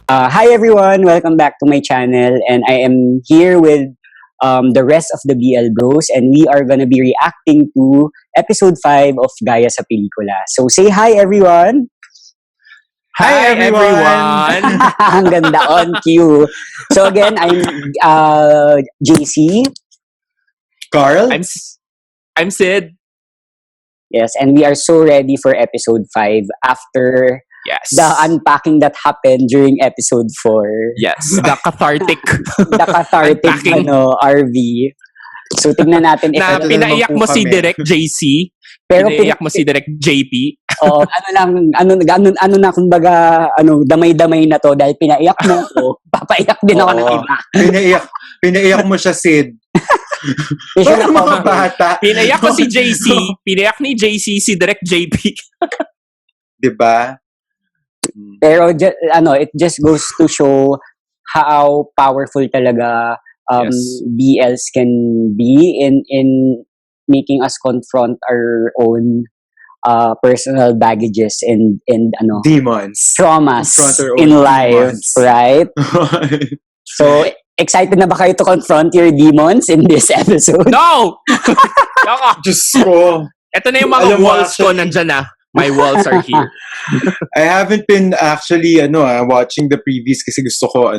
Hi everyone, welcome back to my channel, and I am here with the rest of the BL Bros, and we are gonna be reacting to episode 5 of Gaya sa Pelikula. So say hi everyone! Hi everyone! Ang ganda, on cue. So again, I'm JC. Karl? I'm Sid. Yes, and we are so ready for episode 5 after Yes. the unpacking that happened during episode 4. Yes, the cathartic. The cathartic Unpacking. RV. So tingnan natin if Na Ito pinaiyak naman mo po si kami. Direct JC. pero Pinaiyak mo si Direct JP. oh, ano na kumbaga damay-damay na to dahil pinaiyak mo ko, papaiyak din ako ng Oo. iba. Pinaiyak mo siya, Sid. Issue na Parang mga ko. bata. Pinaiyak ko si JC. Pinaiyak ni JC si Direct JP. Diba? Pero it just goes to show how powerful talaga Yes. BLs can be in making us confront our own personal baggages and Demons. traumas Confront our own in life, demons. right? So, excited na ba kayo to confront your demons in this episode? No! Yoko. Diyos ko. Ito na yung mga Alam mo, walls ko actually- nandyan na. My walls are here. I haven't been actually watching the previews kasi gusto ko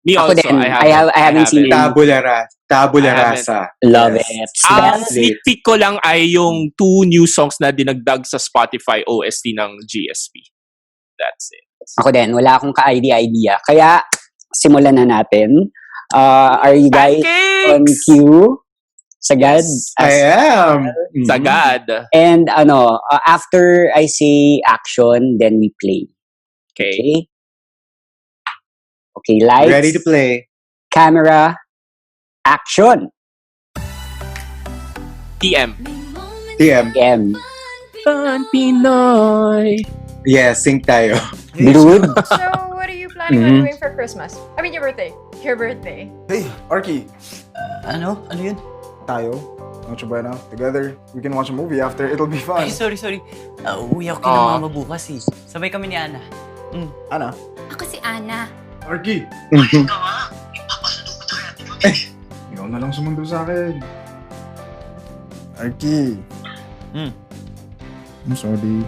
Me Ako also, din. I haven't seen it. tabula I haven't. rasa. Love Yes. it. Ang That's sneak peek ko lang ay yung 2 new songs na dinagdag sa Spotify OST ng GSP. That's it. Ako din, wala akong ka-idea. Kaya, simulan na natin. Are you guys on Panqueques! cue? Sagad? Yes. I am. Sagad. And after I say action, then we play. Okay. Okay, lights, Ready to play. camera, action. TM. TM. M. Pan Pinoy. Yes, sync tayo. Dude. So, what are you planning on doing for Christmas? I mean, your birthday. Your birthday. Hey, Arky! Ano? Ano yun? Tayo, Noche Buena, together, we can watch a movie after, it'll be fun. Ay, sorry. Uwi ako kina mama bukas eh. Sabay kami ni Ana. Ana? Ako si Ana. Arky! Ikaw na lang sumundo sa akin. Arky! I'm sorry.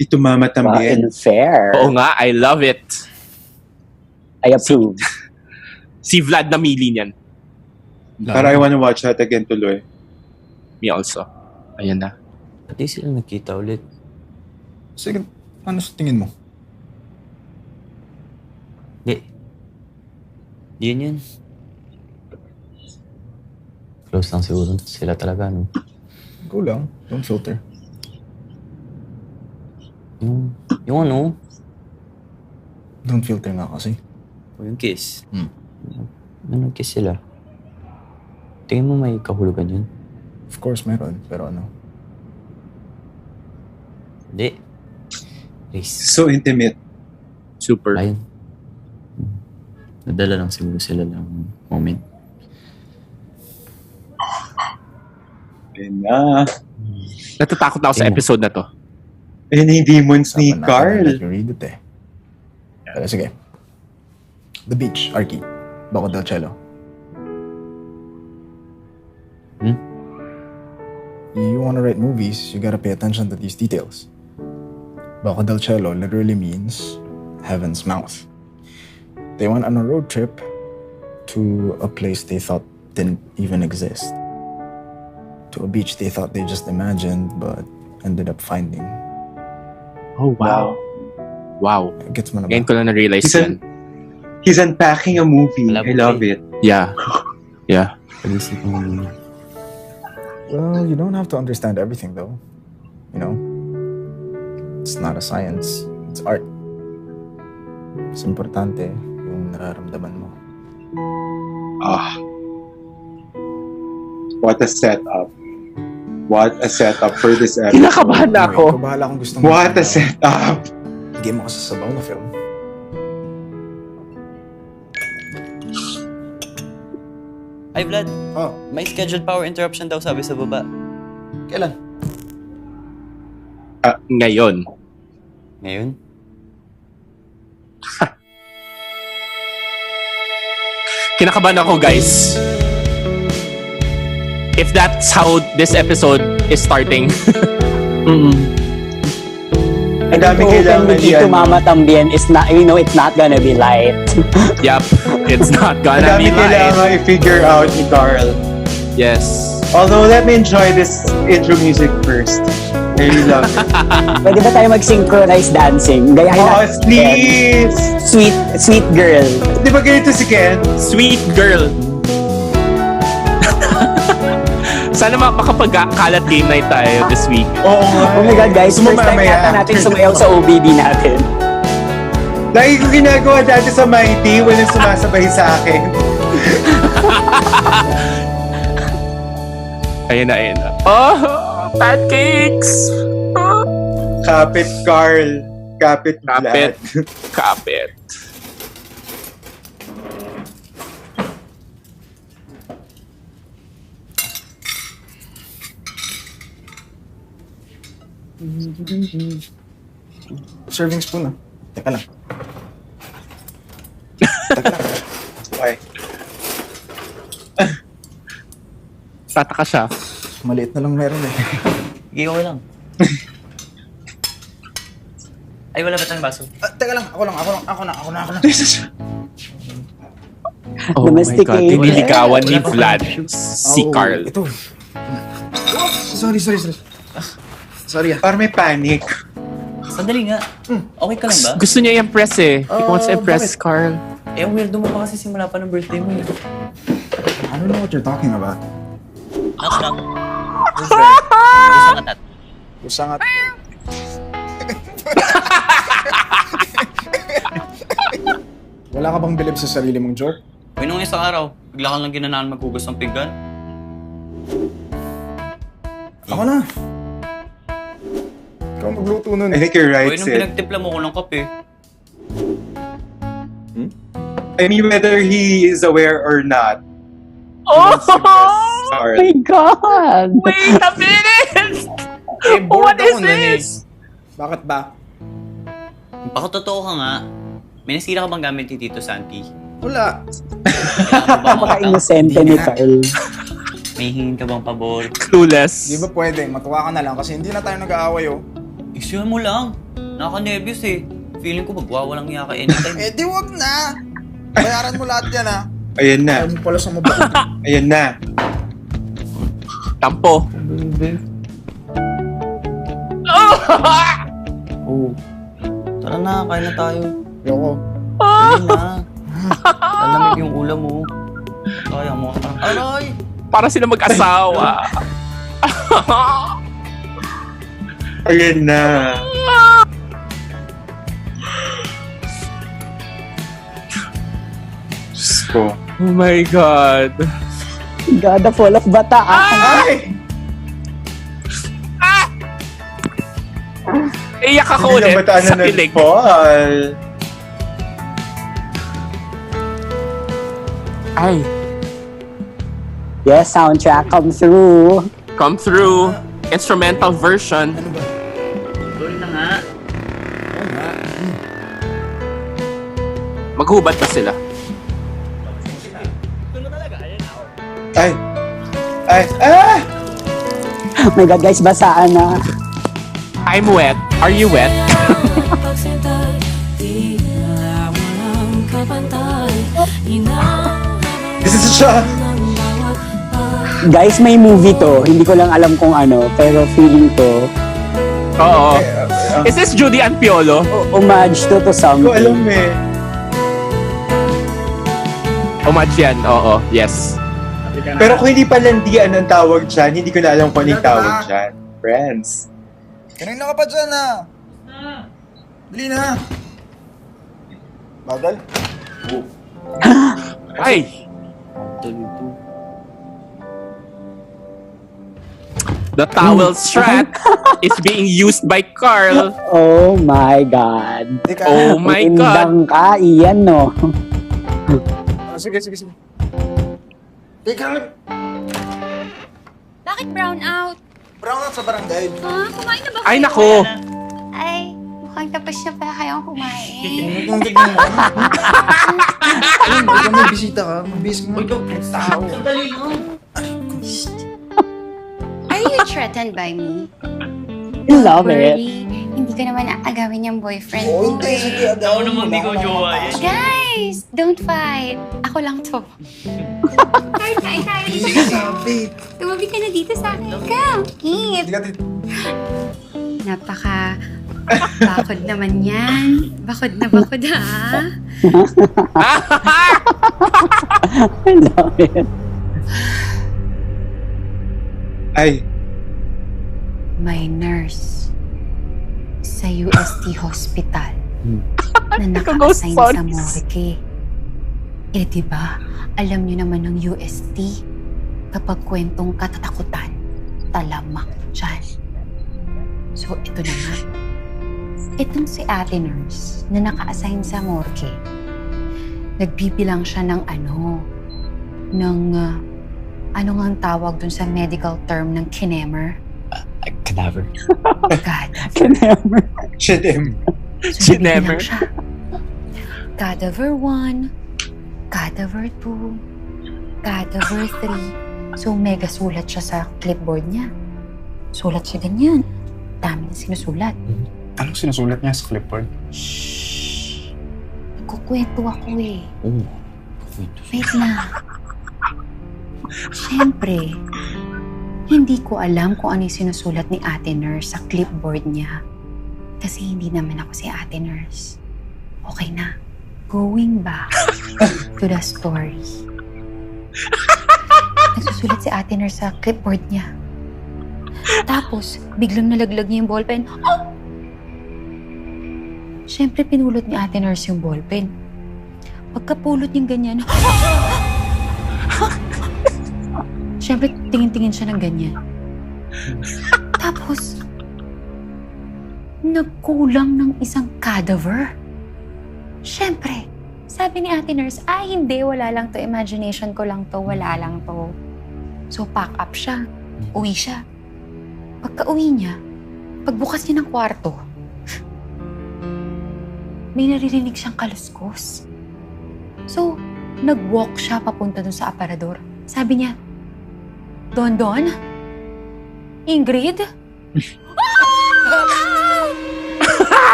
Ito Mama Tambien. Unfair. Oo nga, I love it. I approve. Si Vlad na mili niyan. Pero I wanna watch that again tuloy. Me also. Ayan na. Pati sila nagkita ulit. Sige, ano sa tingin mo? Di. Yun. Close lang siguro sila talaga, no? Go lang, don't filter. Yung ano? Don't filter nga kasi. O yung kiss. Hmm. Nag-kiss sila. Tingin mo may kahulugan yun? Of course meron, pero ano? Hindi. Race. So intimate. Super. Ayun. Nadala lang siguro sila ng moment. Ayun na. Natatakot ako sa episode na to. Ayun na yung demons ni Dapat natin Karl. let you read it eh. Pero sige. The beach, Arky. Bako del Cielo. You wanna write movies, you gotta pay attention to these details. Bako del Cielo literally means heaven's mouth. They went on a road trip to a place they thought didn't even exist. To a beach they thought they just imagined but ended up finding. Oh, wow. Wow. Gets mo na ba? Ngayon ko lang na-realize He's, yan. he's unpacking a movie. Alam I mo, love eh. it. Yeah. Yeah. Pag-isip mo muna. Well, you don't have to understand everything though. You know? It's not a science. It's art. It's importante yung nararamdaman mo. Ah. What a setup. What a setup for this episode. Kinakabahan na ako. Ikaw bahala kung gusto mo. What a setup. Game mo kasi sa sabaw na film. Hi, Vlad. Oh, May scheduled power interruption daw sabi sa baba. kailan? Ngayon. Ngayon? Kinakabahan ako, guys. If that's how this episode is starting. Ang dami kailangan Dito Mama Tambien is not, it's not gonna be light. Yup. It's not Ang gonna dami be live. kailangan i-figure out ni Karl. Yes. Although, let me enjoy this intro music first. I really love it. Pwede ba tayo mag-synchronize dancing? Gayahin Oh, natin. please! Sweet girl. Di ba ganito si Ken? Sweet girl. Sana makapag-kalat game night tayo this week. Oo nga. Oh my God, guys. Gusto mo First time mamaya? yata natin sumayaw sa OBB natin. Lagi ko ginagawa dati sa Mighty, walang sumasabay sa akin. Ayun na. Oh, Panqueques! Kapit Karl. Kapit Kapit. Vlad. Kapit. Serving spoon, ah. Teka lang. Okay. Tataka siya. Maliit na lang meron eh. Sige, okay lang. Ay, wala ba tayong baso? Teka lang, ako na. Oh Domesticated. my God. Nililigawan ni Wala pa Vlad pang si Oh, Karl. Ito. Sorry. Sorry, ah. Parang may panic. Sandali nga. Okay ka lang ba? Gusto niya i-impress eh. He wants to impress bakit? Karl. Eh, ang weirdo mo pa kasi simula pa ng birthday mo eh. I don't know what you're talking about. Knock. Who's there? Isang katat. Usangat. Wala ka bang bilib sa sarili mong joke? Uy, nung isang araw, bigla kang lang ginanaan maghugas ng pinggan. Ako na. Ikaw magluto nun. I think you're right, Uy, nung Sid. pinagtimpla mo ko ng kape. I mean, whether he is aware or not. Oh! Karl. My God! Wait a minute! Eh, bored What is ako nun eh. this? Bakit ba? Baka totoo ka nga. May nasira ka bang gamit ni Tito Santi? Wala. Kailangan ka bang makatang? Napaka-inosente ni Carl. May hingin ka bang pabor? Clueless. Di ba pwede? Matuwa ka na lang kasi hindi na tayo nag-aaway oh. Isyuhan mo lang. Nakaka-nervous eh. Feeling ko magwawalang niya ka anytime. Eh di wag na. Bayaran mo lahat yan ah. Ayan na. Ayaw mo pala sa mabakot. Ayan na. Tampo. Oh. Tara na, kain na tayo. Yoko. Kain na. Lalamig yung ulam mo. Kaya mo. Aray! Para sila mag-asawa. Ayan na. Diyos ko. Oh my God. God, the fall of bataan. Ay! Iyak ako Hindi ulit na bataan sa na kilig. nag-fall. Ay, Yes, soundtrack come through. come through. Instrumental version. Ano ba? Tuloy na nga. Oo nga. Maghubad pa sila. Ay! Ay! Ah! Oh my God, guys, basaan na. I'm wet. Are you wet? This is siya! Guys, may movie to. Hindi ko lang alam kung ano, pero feeling ko, Oo. Is this Judy Anpiolo? homage to Hindi ko something. alam eh. Homage yan. Oo. Yes. Pero kung hindi palandian ang tawag dyan, hindi ko na alam kung ano yung tawag dyan. Friends. Kanina ka pa dyan ah. Dali na. Bagal? Ay! Tuloy to. The towel strap is being used by Karl. Oh my God. Teka. Oh my God. Indang ka, iyan, no? Sige. Teka. Bakit brown out? Brown out sa barangay. Kumain na ba Ay, kayo? nako. Ay, mukhang tapos na pala kayong kumain. Ang tignan mo. Ayun, ikaw may bisita ka. Mabis mo. Ikaw, tao. Sandali lang. Are you threatened by me? I love Don't it. worry, hindi ko naman aagawin yung boyfriend Oo, ko hindi. eh. Sige, Ako agaw mo. naman di ko Wala ka jowa namang eh. pasok. Guys, don't fight. Ako lang to. Kain tayo. Sige, sabi. Tumabi ka na dito sa akin. Ikaw, eat. Hindi ka dito. Bakod naman yan. Bakod na bakod, ha? I love it. Ay, May nurse sa UST Hospital na naka-assign sa morgue. Eh, diba? Alam niyo naman ng UST, kapag kwentong katatakutan, talamak dyan. So, ito na nga. Itong si ate nurse na naka-assign sa morgue, nagbibilang siya ng ano nga ang tawag dun sa medical term ng kinemer? Cadaver. Cadaver. Shedem. So, Kinemer. nagbibilang siya. Cadaver 1, Cadaver 2, Cadaver 3. So, mega sulat siya sa clipboard niya. Sulat siya ganyan. Dami na sinusulat. Anong sinusulat niya sa clipboard? Shhh! Nagkukwento ako eh. Oo. Wait na. Siyempre, hindi ko alam kung ano yung sinusulat ni ate nurse sa clipboard niya. Kasi hindi naman ako si ate nurse. Okay na. Going back to the story. Nagsusulat si ate nurse sa clipboard niya. Tapos, biglang nalaglag niya yung ballpen. Oh! Siyempre, pinulot ni ate nurse yung ballpen. Pagkapulot niyang ganyan, siyempre, tingin-tingin siya ng ganyan. Tapos, nagkulang ng isang cadaver. Siyempre, sabi ni ate nurse, hindi, wala lang to. Imagination ko lang to, wala lang to. So, pack up siya. Uwi siya. Pagka-uwi niya, pagbukas niya ng kwarto, may naririnig siyang kaluskos. So, nag-walk siya papunta dun sa aparador. Sabi niya, Don? Ingrid?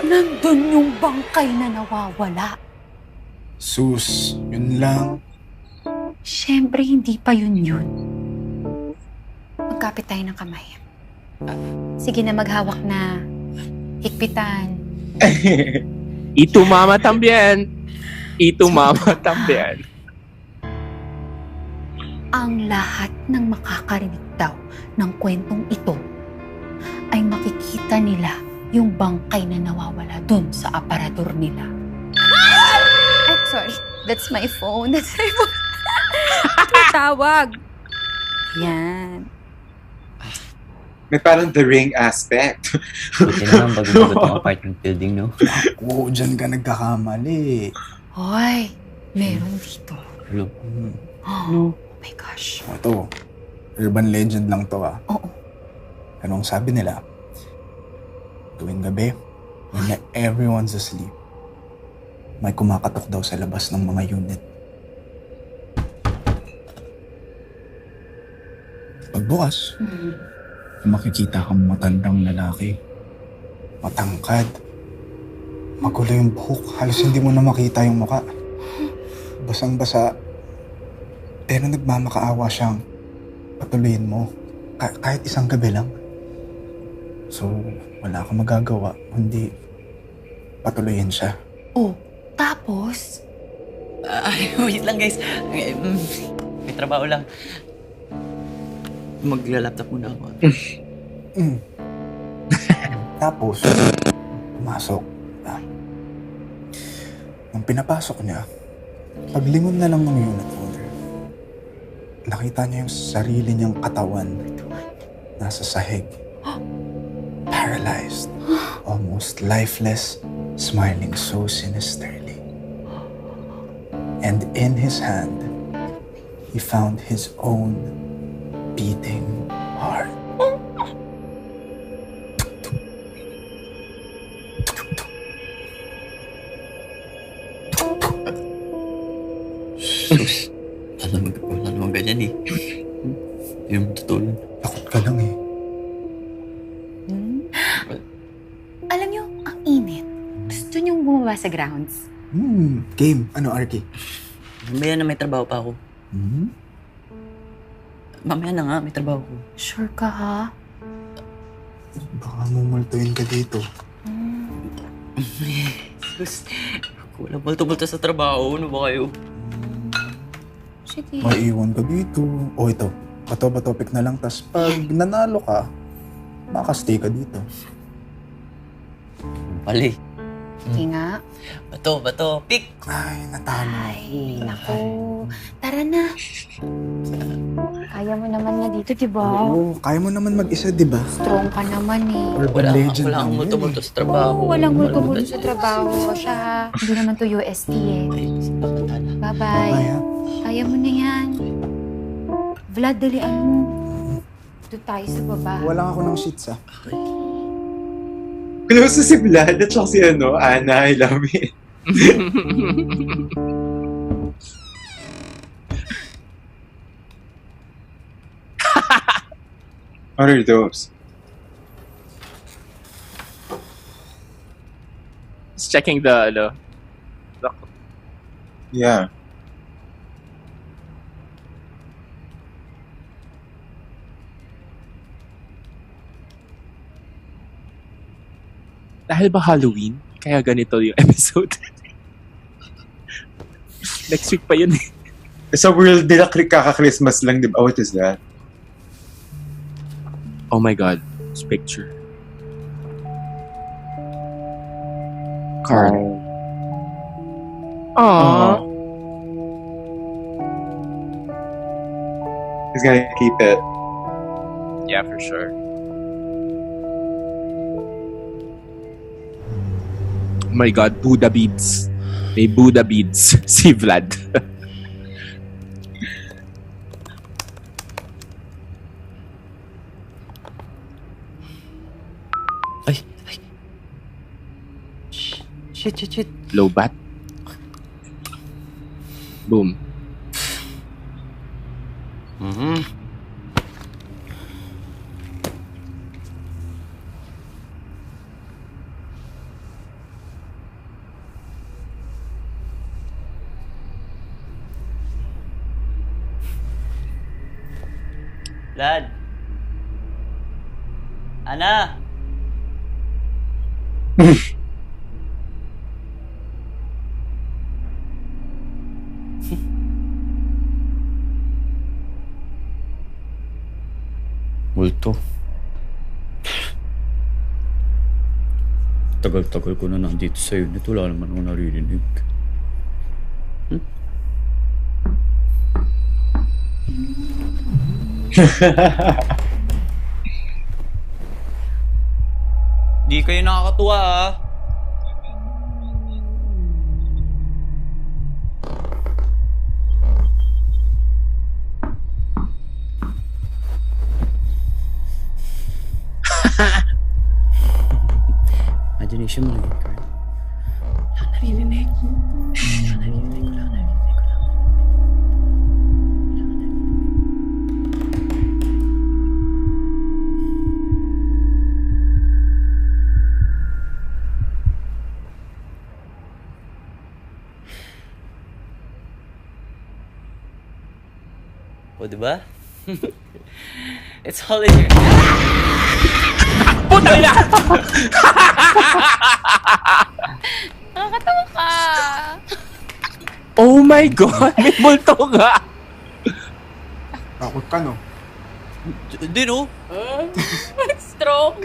Nandun yung bangkay na nawawala. Sus, yun lang. Siyempre, hindi pa yun. Magkapit tayo ng kamay. Sige na, maghawak na. Higpitan. Ito mama Tambien. Ito mama Tambien. Ang lahat ng makakarinig daw ng kwentong ito ay makikita nila yung bangkay na nawawala dun sa aparador nila. Ay, sorry. That's my phone. Tawag. Yan. May parang The Ring aspect. Buti naman bago-bago itong apartment building, no? Oo, dyan ka nagkakamali. Hoy, meron dito. Hello. Oh my gosh. Ito, urban legend lang to ah. Oo. Pero ang sabi nila, tuwing gabi, when everyone's asleep, may kumakatok daw sa labas ng mga unit. Pagbukas, makikita kang matandang lalaki. Matangkad. Magulo yung buhok. Halos hindi mo na makita yung muka. Basang-basa. Pero nagmamakaawa siyang patuloyin mo. Kahit isang gabi lang. So, wala kang magagawa. Kundi patuloyin siya. Oh, tapos? Wait lang, guys. May trabaho lang. Magla-laptop muna ako. Tapos, pumasok. Nung pinapasok niya, paglingon na lang ng unit owner, nakita niya yung sarili niyang katawan nasa sahig. Paralyzed. Almost lifeless, smiling so sinisterly. And in his hand, he found his own beating heart. Sus. Wala naman ganyan eh. Hindi naman totoo yun. Takot ka lang eh. Alam niyo, ang init. Gusto niyong bumaba sa grounds? Game. Ano, Arky? Mamaya na may trabaho pa ako. Mamaya na nga, may trabaho ko. Sure ka, ha? Baka mumultuin ka dito. Sus. Wala balto-balto sa trabaho. Ano ba kayo? Sige. Maiiwan ka dito. O ito, bato-topic na lang. Tas pag nanalo ka, makastay ka dito. Pali. Sige nga. Bato, pick! Ay, natalo. Ay, naku. Tara na. Kaya mo naman nga dito, di ba? Oo, kaya mo naman mag-isa, di ba? Strong ka naman eh. Urban legend Wala akong lang multo-multo yun sa trabaho. Oo, walang multo-multo sa trabaho. Siya, hindi naman to UST eh. Bye-bye. Bye, ha? Kaya mo na yan. Vlad, dalian mo. Doon tayo sa baba. Walang ako ng sheets, ha? Close na si Vlad at saka si Ana, I love it. What are those? Just checking the Yeah. dahil ba Halloween? Kaya ganito yung episode. Next week pa yun eh. Sa world nila, kaka-Christmas lang, di ba? What is that? Oh my God. This picture. Karl. Aww. He's gonna keep it. Yeah, for sure. Oh my God, Buddha beads. May Buddha beads. Si Vlad. Ay. Shit. Low bat. Boom. Vlad. Ana. Multo. Tagal-tagal ko na nandito sa unit. Wala naman ako naririnig. Di kayo nakakatuwa ah. Imagination mo lang yun, Carl. Wala naririnig. Wala naririnig ko lang. O, diba? It's all in your... Puta na! Nakakatawa ka. Oh my God! May multo nga! Takot ka, no? Hindi, no? Strong.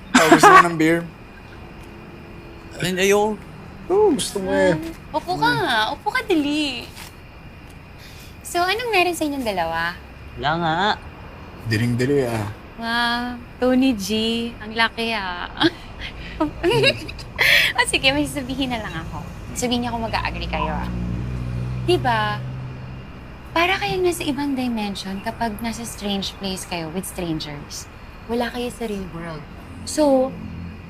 Gusto mo ng beer? Hindi, ayoko. Oo, gusto mo eh. Upo ka nga. Upo ka, dali. So, anong meron sa inyong dalawa? Wala nga. Diring-diri, ah. Wow, Tony G. Ang laki ah. O sige, may sabihin na lang ako. Sabihin niya kung mag-a-agree kayo ah. Diba? Para kayong nasa ibang dimension kapag nasa strange place kayo with strangers. Wala kayo sa real world. So,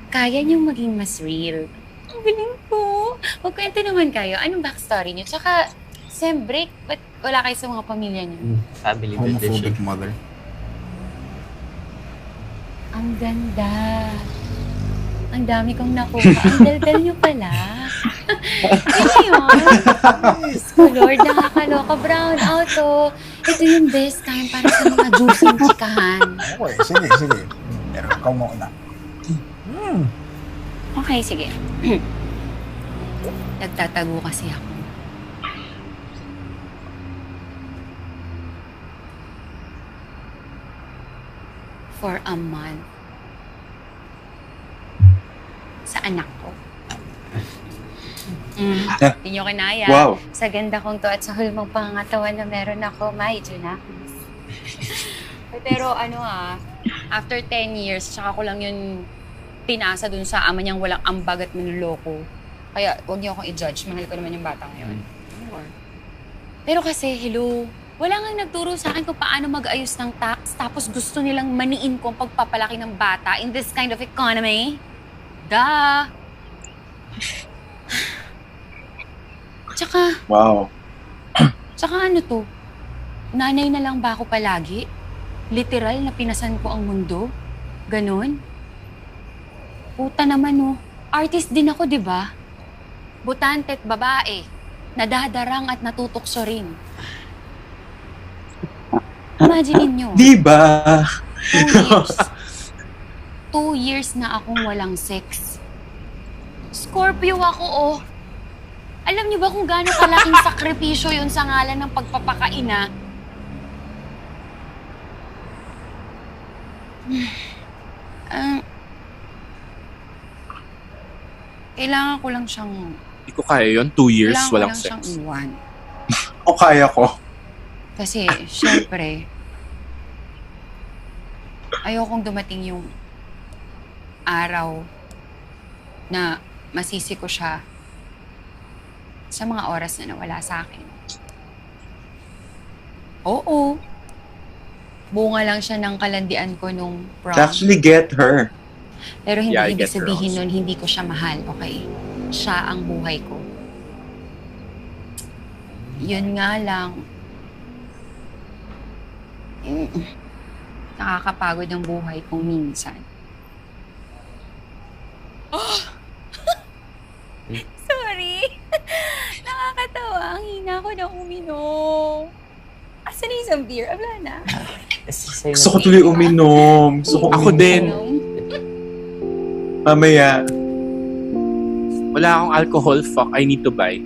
kaya niyong maging mas real. Ang galing po. magkwento naman kayo. Anong backstory niyo? Tsaka, sem break, ba't wala kayo sa mga pamilya niyo? Family Homophobic tradition. mother. Ang ganda. Ang dami kong nakuha. Ang daldal niyo pala. Ano yun? Diyos ko, Lord, nakakaloka. Brown out, oh. Ito yung best time para sa mga juicing chikahan. Okay, sige. Pero ikaw mo na. Okay, sige. Nagtatago kasi ako. For a month. Sa anak ko. Hindi nyo kinaya. Wow. Sa ganda kong to at sa hulmang pangangatawan na meron ako, medyo na. Pero after 10 years, tsaka ko lang yun pinasa dun sa ama niyang walang ambag at manloloko. Kaya huwag niyo akong i-judge. Mahal ko naman yung bata ngayon. Pero kasi, hello, wala nga nagturo sa akin kung paano mag-ayos ng tax, tapos gusto nilang maniin ko ang pagpapalaki ng bata in this kind of economy. Duh! Tsaka, Wow. ano to? Nanay na lang ba ako palagi? Literal na pinasan ko ang mundo? Ganon? Puta naman, oh. Artist din ako, di ba? Butante at babae. Nadadarang at natutukso rin. Imagine nyo. Di ba? 2 years. 2 years na akong walang sex. Scorpio ako, oh. Alam niyo ba kung gaano kalaking sakripisyo yun sa ngalan ng pagpapakaina? Kailangan ko lang siyang... Hindi ko kaya yun. 2 years, Kailangan walang ko lang sex. siyang iwan. O kaya ko. Kasi, syempre, ayokong dumating yung araw na masisi ko siya sa mga oras na nawala sa akin. Oo. Bunga lang siya ng kalandian ko nung prom. To actually get her. Pero hindi Yeah, I ibig get her sabihin also. nun, hindi ko siya mahal, okay? Siya ang buhay ko. Yun nga lang. Nakakapagod ang buhay kong minsan. Sorry. Nakakatawa. Ang hina ko na uminom. Asan na isang beer? Wala na. Gusto ko tuloy uminom. Gusto ko Ako uminom. din. Mamaya. Wala akong alcohol. Fuck, I need to buy.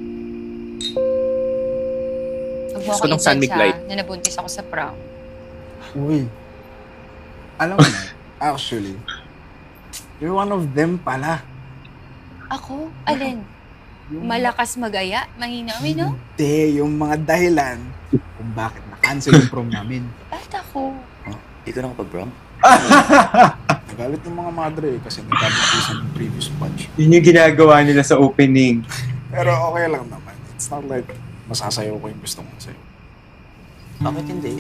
Huwag mo Gusto akong ng San i-judge, Miguel. na nabuntis ako sa prom. Uy. Alam mo, actually, you're one of them pala. Ako? Alin? Malakas magaya? Mahina? No? Hindi, yung mga dahilan kung bakit na-cancel yung prom namin. Ba't ako? Hindi ko nakapag-prom. Nagalit yung mga madre kasi nagkabutisan yung previous batch. Yun yung ginagawa nila sa opening. Pero okay lang naman. It's not like masasayaw ko yung gusto mong sayo. Bakit hindi?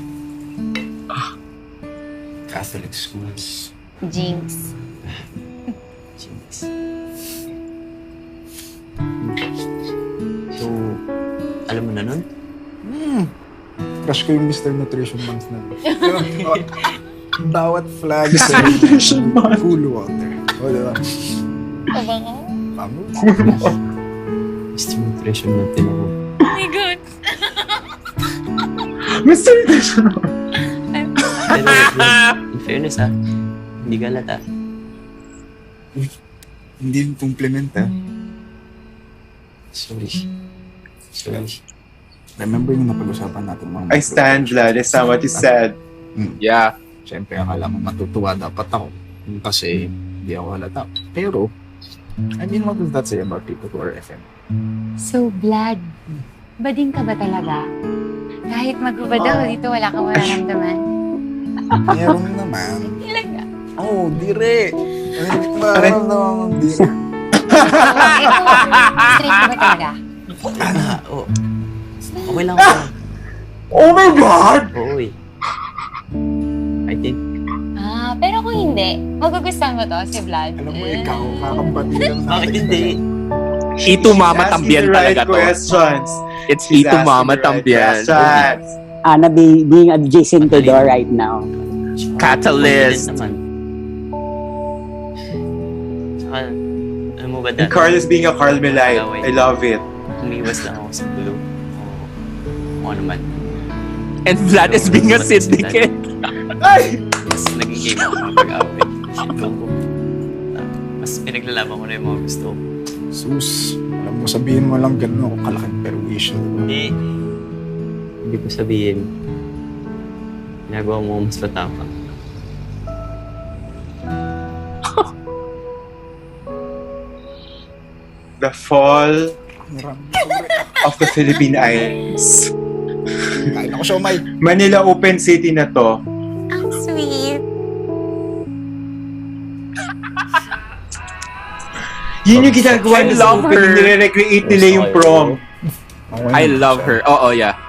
Catholic schools. Jinx. Jinx. So, alam mo na nun? Crush ko yung Mr. Nutrition Month na. Bawat flag sa Nutrition Month. cool water. O, diba? Aba ko? Tama. Mr. Nutrition natin ako. Oh my God. Mr. Nutrition. Pero, in fairness hindi galata. Hindi yung compliment, ha? Sorry. Remember yung napag-usapan natin mga I stand, Vlad. That's not what you said. Yeah. Siyempre, akala mo matutuwa dapat ako. Kasi hindi ako halata. Pero, I mean, what does that say about people who are FM? So, Vlad, bading ka ba talaga? Kahit magbabadaw, dito wala kang mararamdaman. Meron naman. Talaga. Oh, dire! Meron naman dire. Ikaw, straight ka ba talaga? Oo. Okay lang ako. Oh my God! Oo eh. I think, Pero kung hindi, magugustuhan mo to, si Vlad. Alam mo, ikaw, kakambati lang natin. bakit hindi? E2 Mama Tambien talaga to. Questions. It's She's E2 Mama asking the right Tambien. questions. Anna being adjacent to Dor right now. Catalyst. Confident naman. Saka, alam mo ba And Karl is being a Carmelite. I love it. Umiwas lang ako sa gulo. O ano man. And Vlad is being a syndicate. Ay! Mas naging game ako ng pag-away. Mas pinaglalaban ko na yung mga gusto ko. Sus, alam mo, sabihin mo lang gano'n ako kalaking perwisyo. Hindi ko sabihin. Ginagawa mo mas matapang. The fall of the Philippine Islands. Kain ako siomay. Manila Open City na to. Ang sweet. Yun yung ginagawa I nila sa love open. her. Nire-recreate nila yung prom. I love her. Oo, yeah.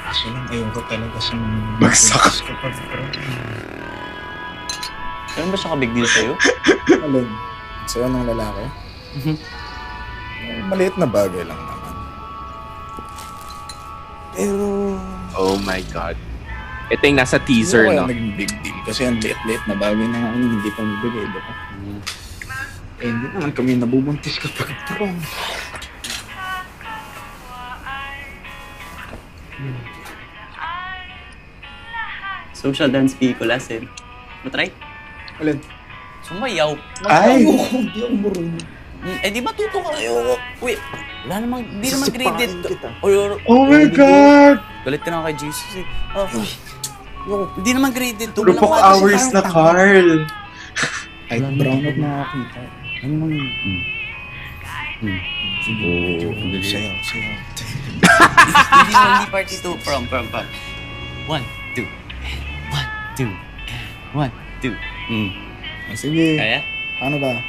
Kaso lang, ayoko talaga sa Bagsak. Ano ba siya ka-big deal sa'yo? Alin? Sa'yo ng lalaki? Maliit na bagay lang naman. Pero... Oh my God. Ito yung nasa teaser, Hindi no? ko kaya naging big deal kasi ang liit-liit na bagay na nga hindi pa mabigay, di ba? Eh, hindi naman kami nabubuntis kapag prom. Social dance pelikula, Sid. Matry? Alin? Sumayaw. Ay! Hindi ako marunong. Eh, di matuto ka kayo. Uy, wala namang, di naman graded. Oh my God! Galit ka na kay Jesus eh. Hindi naman graded. Rupok hours na, Karl. Kahit brown out nakakita. Ano mang... Sayaw. Hindi party to. From. 1, 2. 1, 2. 1, 2. Sige. Kaya? Paano ba?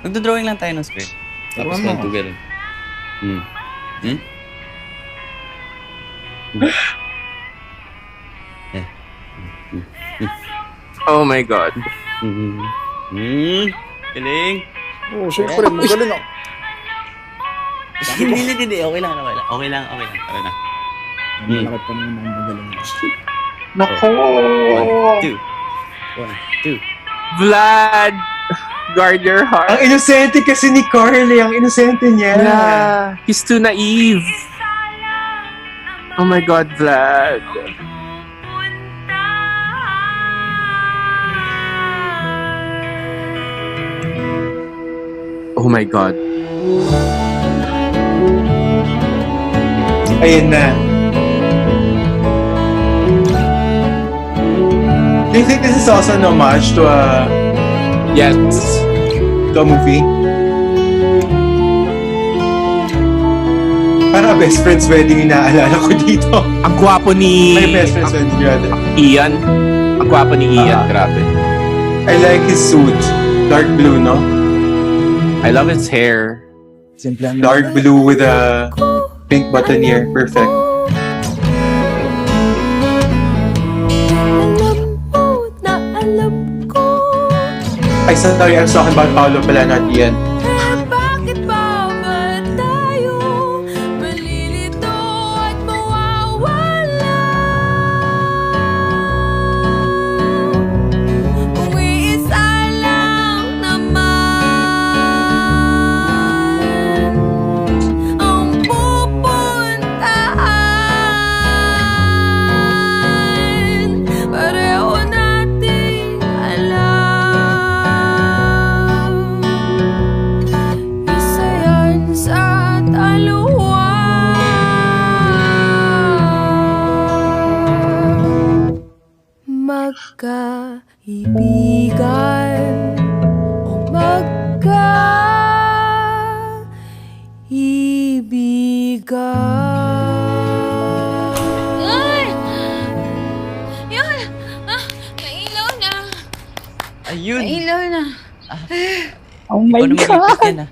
Nagdo-drawing lang tayo ng square. Tapos Turuan mo. 1, 2, gano'n. Oh my God. Galing. Oo, syempre. Magaling ako. Hindi. Okay lang. Tara na. Malaki pa naman ang magaling mo. Nako! 1, 2. Vlad! Guard your heart. Ang inosente kasi ni Karl, ang inosente niya. Yeah. He's too naive. Oh my God, Vlad. Oh my God. Ayun na. Do you think this is also an homage to a Yes. movie? Para best friend's wedding yung naaalala ko dito. Ang gwapo ni My best friend's wedding rather. Ian. Ang gwapo ni Ian, grabe. I like his suit. Dark blue, no? I love his hair. Simple lang. Dark blue with a pink buttonniere. Perfect. Ay, sorry, I was talking about Paolo pala, not Ian. Bakit ba tayo malilito at mawawala? Kung iisa lang naman ang pupuntahan, pareho nating alam. Isa yan sa taluhan. Magkaibigan o magkaibigan. Ay! Yun! May ilaw na. Ayun. May ilaw na. Oh my Ikaw na God! mag-ipit yan, ah.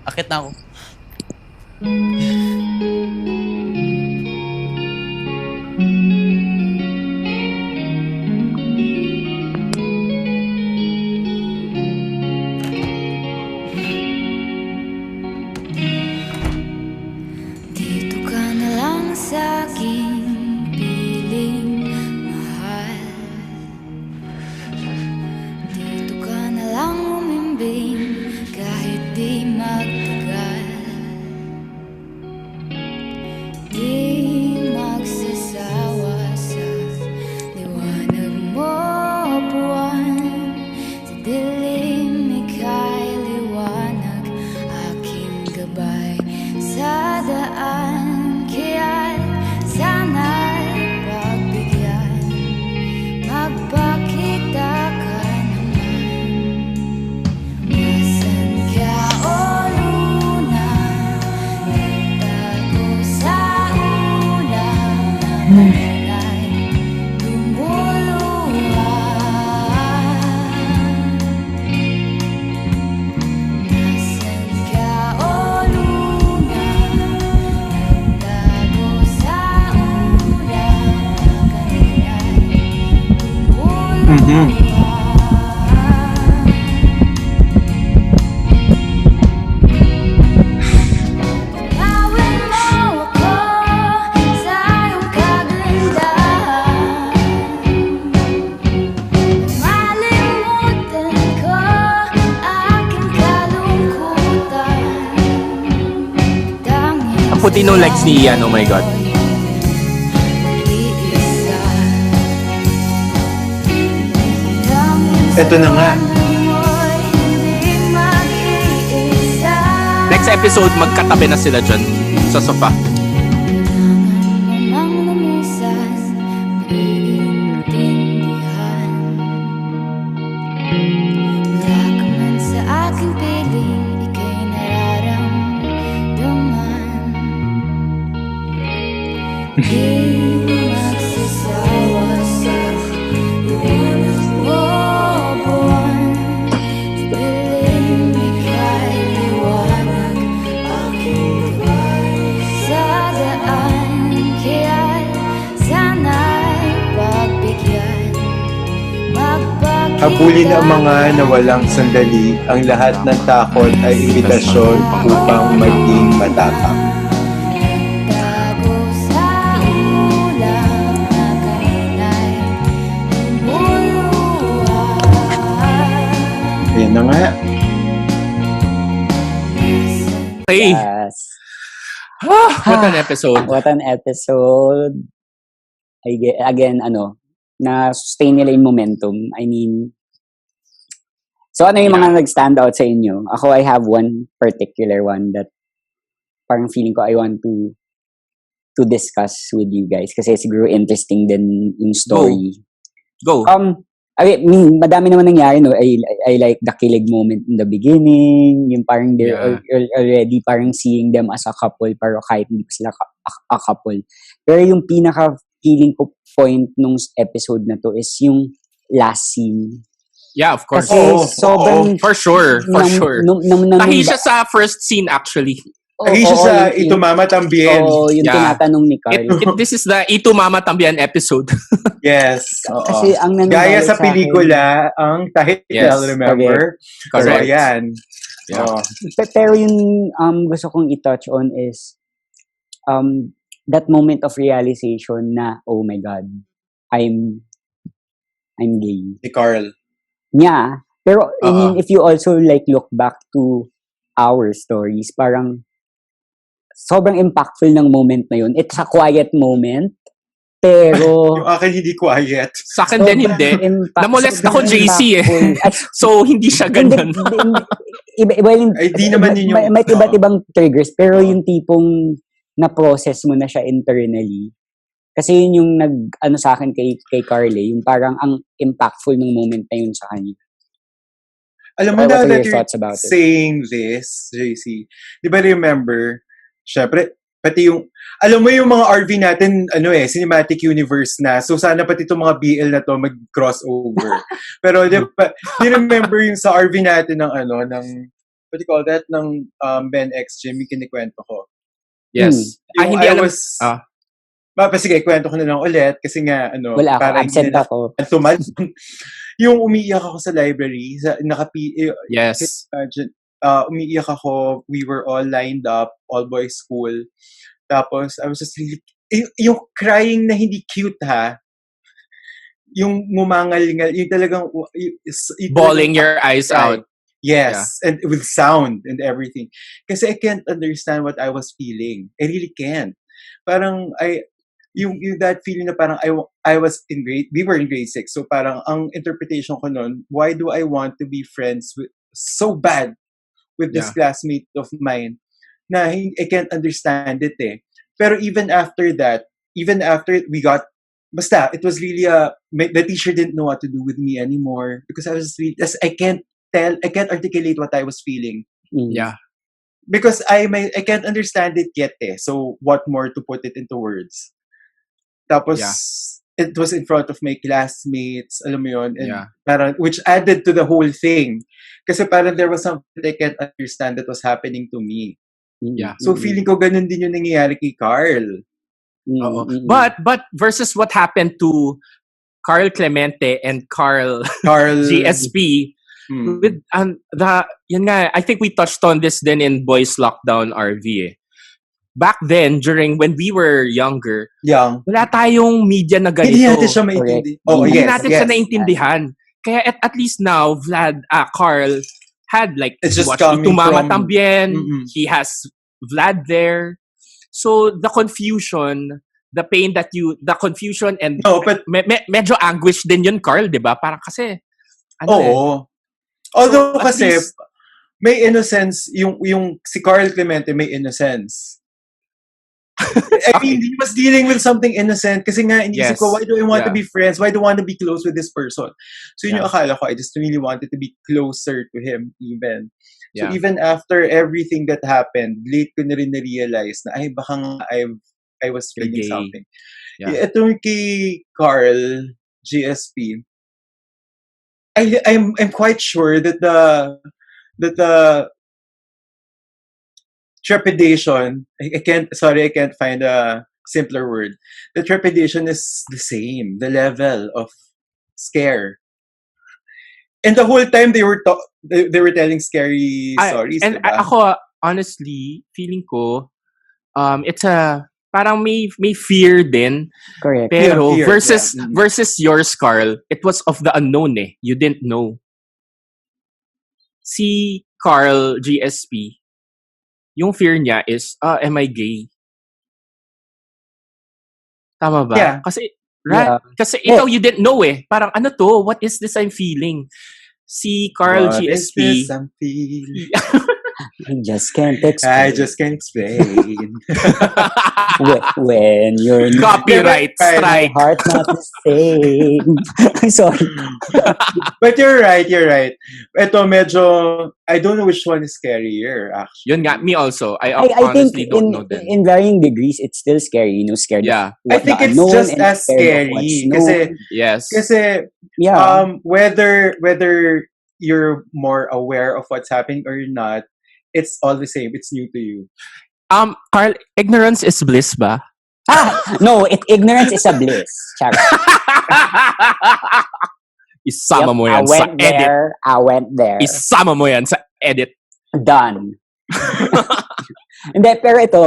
Akit na ako. Ang puti nung legs ni Ian, oh my God. Ito na nga. Next episode, magkatabi na sila dyan sa sofa. Habulin ang mga nawalang sandali. Ang lahat ng takot ay imbitasyon upang maging matapang. Ayan na nga. Hey! Yes. What an episode. What an episode. Again, na-sustain nila yung momentum. I mean, so ano yung mga nag-stand out sa inyo? Ako, I have one particular one that parang feeling ko I want to discuss with you guys kasi siguro interesting din yung story. Go. I mean, madami naman nangyari, no? I like the kilig moment in the beginning, yung parang they're already parang seeing them as a couple, pero kahit hindi pa sila a couple. Pero yung pinaka-feeling ko point nung episode na to is yung last scene. Yeah, of course. Kasi sobrang... For sure. Tahi siya sa first scene actually. Tahi siya sa Ito Mama Tambien. Oo, yung tinatanong ni Karl. This is the Ito Mama Tambien episode. Yes. Kasi ang Gaya sa pelikula, ang title, remember? Correct. So, ayan. Yeah. Pero yung gusto kong i-touch on is that moment of realization na, oh my God, I'm gay. Si Karl. Yeah. Pero, I mean, if you also like look back to our stories, parang sobrang impactful ng moment na yun. It's a quiet moment, pero... Yung akin hindi quiet. Sa akin din hindi. Namolest ako JC eh. So, hindi siya ganun. Ay, di naman yun yung... May iba't ibang triggers, pero yung tipong na-process mo na siya internally. Kasi yun yung nag-ano sa akin kay Carly, yung parang ang impactful ng moment na yun sa kanya. Alam mo na that you're saying this, JC, di ba remember, syempre, pati yung, alam mo yung mga RV natin, cinematic universe na, so sana pati itong mga BL na to mag-crossover. Pero di remember yung sa RV natin ng what do you call that, ng Ben X Jim, yung kinikwento ko. Yes. Yung hindi alam. Sige, kwento ko na lang ulit kasi nga, wala ako, absent ako. Yung umiiyak ako sa library, yes. Umiiyak ako, we were all lined up, all boys school. Tapos, I was just really, yung crying na hindi cute ha, yung ngumangal-ngal, yung talagang, bawling your eyes out. Yes, and with sound and everything. Kasi I can't understand what I was feeling. I really can't. Parang, yung that feeling na parang we were in grade 6, so parang ang interpretation ko nun, why do I want to be friends so bad with this classmate of mine na I can't understand it eh. Pero even after we got, basta, it was really the teacher didn't know what to do with me anymore because I can't articulate what I was feeling. Yeah. Because I can't understand it yet eh. So what more to put it into words? Tapos, Yeah. it was in front of my classmates, alam mo yun, and Yeah. parang, which added to the whole thing. Kasi parang there was something that I can't understand that was happening to me. Yeah. So, feeling ko ganun din yung nangyayari kay Karl. Oo. But versus what happened to Carl Clemente and Carl Karl... GSP with yun nga, I think we touched on this then in Boys Lockdown RV eh. Back then, during when we were younger, Young. wala tayong media na ganito. Hindi natin siya maintindihan. Oh, Hindi yes, natin yes. siya naintindihan. Kaya at least now, Carl had like, It's just watched coming Ito Mama from- Tambien. Mm-mm. He has Vlad there. So the confusion, the pain the confusion and No, but... medyo anguish din yun, Carl, di ba? Parang kasi, Oo. Although So, at kasi, least- may innocence, yung si Carl Clemente may innocence. I mean, he was dealing with something innocent kasi nga, inisip Yes. ko, why do I want to Yeah. be friends? Why do I want to be close with this person? So yun yung Yeah. akala ko, I just really wanted to be closer to him even. So Yeah. even after everything that happened, late ko na rin na-realize na, ay, baka nga I was You're feeling gay. something. Yeah. Ito kay Carl, GSP, I'm quite sure that the trepidation, I can't find a simpler word. The trepidation is the same, the level of scare. And the whole time they were telling scary stories, And diba? ako, honestly, feeling ko, it's parang may fear din. Correct. Pero Fear, versus yeah. versus yours, Carl, it was of the unknown eh. You didn't know. Si Carl GSP, yung fear niya is, am I gay? Tama ba? Yeah. Kasi, Yeah. Kasi ikaw, you didn't know eh. Parang, ano to? What is this I'm feeling? Si Carl What is GSP, this I'm feeling? I just can't explain. I just can't explain. when you're copyright Right. strike. my heart not the same. Sorry. But you're right. Ito medyo, I don't know which one is scarier, actually. Yun nga, me also. I I think honestly don't know then. in varying degrees, it's still scary. Scared Yeah. of what I think the it's unknown just and as scared of what's scary. known. Yes. Kasi Yeah. whether you're more aware of what's happening or not, it's all the same. It's new to you. Carl, ignorance is bliss ba? No, ignorance is a bliss. Charot. Isama Yep, mo yan sa edit. I went there. Isama mo yan sa edit. Done. Hindi, pero ito,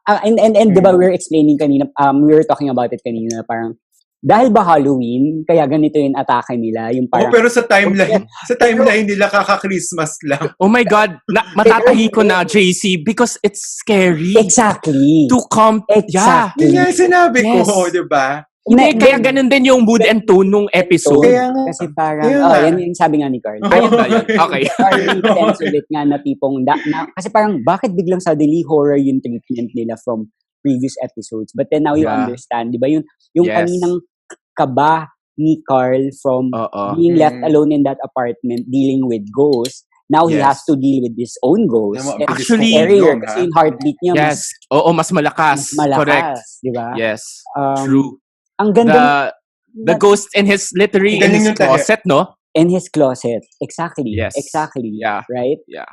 and diba we were explaining kanina, we were talking about it kanina, parang, dahil ba Halloween, kaya ganito yung atake nila, yung parang, Pero sa timeline nila kaka-Christmas lang. Oh my God, matatahi ko na, JC, because it's scary. exactly. To come, yeah. Exactly. Yun nga yung sinabi ko, Yes. di ba? Hindi, kaya ganun din yung mood and tone nung episode. Kaya nga. Kasi parang, Ayun nga. yan yung sabi nga ni Carl. Ayun ba yun? Okay. Carl intense ulit nga na tipong, kasi parang, bakit biglang suddenly horror yung treatment nila from previous episodes? But then now you Yeah. understand, di ba? Yung Yes. kaninang kaba ni Carl from being left alone in that apartment dealing with ghosts. Now he Yes. has to deal with his own ghost. Tama, And actually, scarier yun, kasi yung heartbeat niya Yes. Oo, mas malakas. mas malakas. Correct. Di ba? Yes. Um, True. Ang ganda The ghost in his, literally, in Galing his yung tahe. closet, no? in his closet. Exactly. Yes. Exactly. Yeah. Right? Yeah.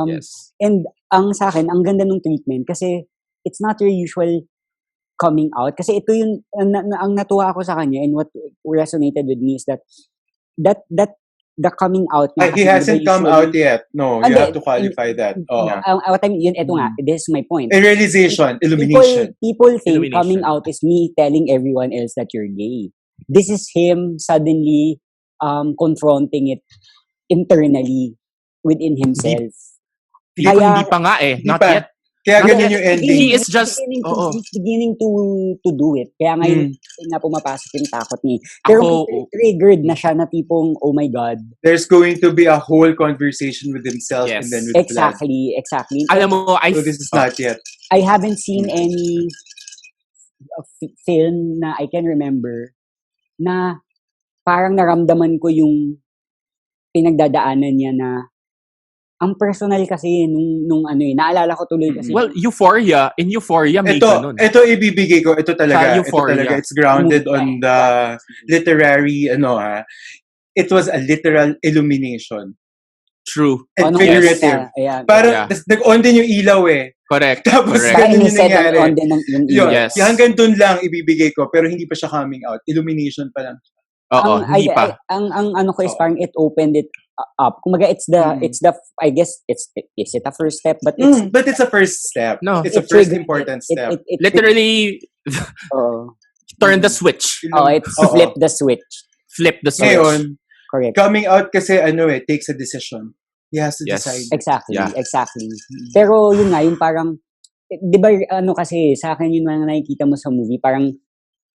Yes. And ang sa akin, ang ganda ng treatment kasi it's not your usual coming out. Kasi ito yung, ang natuwa ako sa kanya and what resonated with me is that the coming out niya. He kasi hasn't diba come usually- out yet. No, you Hindi, have to qualify that. What I mean, yun, ito nga, this is my point. A realization, illumination. People think Illumination. coming out is me telling everyone else that you're gay. This is him suddenly confronting it internally within himself. Feeling ko hindi pa nga eh. Hindi Not pa. yet. Kaya Not ganyan yet. yung ending. He is just, He's beginning to do it. Kaya ngayon, na pumapasok yung takot niya. Pero triggered na siya na tipong, oh my God. There's going to be a whole conversation with himself Yes. and then with Vlad. Exactly. alam mo, So this is not yet. I haven't seen any film na I can remember na parang naramdaman ko yung pinagdadaanan niya na ang personal kasi nung ano naalala ko tuloy kasi. Well, Euphoria, in Euphoria may ganun. Ito ibibigay ko. Ito Sa talaga. Euphoria. It's grounded on the literary, it was a literal illumination. True. And Anong figurative. Ayan. Parang, nag-on din yung ilaw eh. Correct. Tapos Correct. ganun yung Iniset nangyari. on din yung Yun. Yes. Hanggang dun lang ibibigay ko, pero hindi pa siya coming out. Illumination pa lang. Oo, hindi pa. Ang ano ko is parang it opened it up. Kumaga it's the I guess is it a first step, but it's a first step. No. It's a first important step. Literally turn the switch. Flip the switch. Flip the switch. Ngayon, correct. Coming out kasi takes a decision. He has to decide. Exactly, Yeah. exactly. Pero yun nga, yung parang, di ba kasi, sa akin yung mga nakikita mo sa movie, parang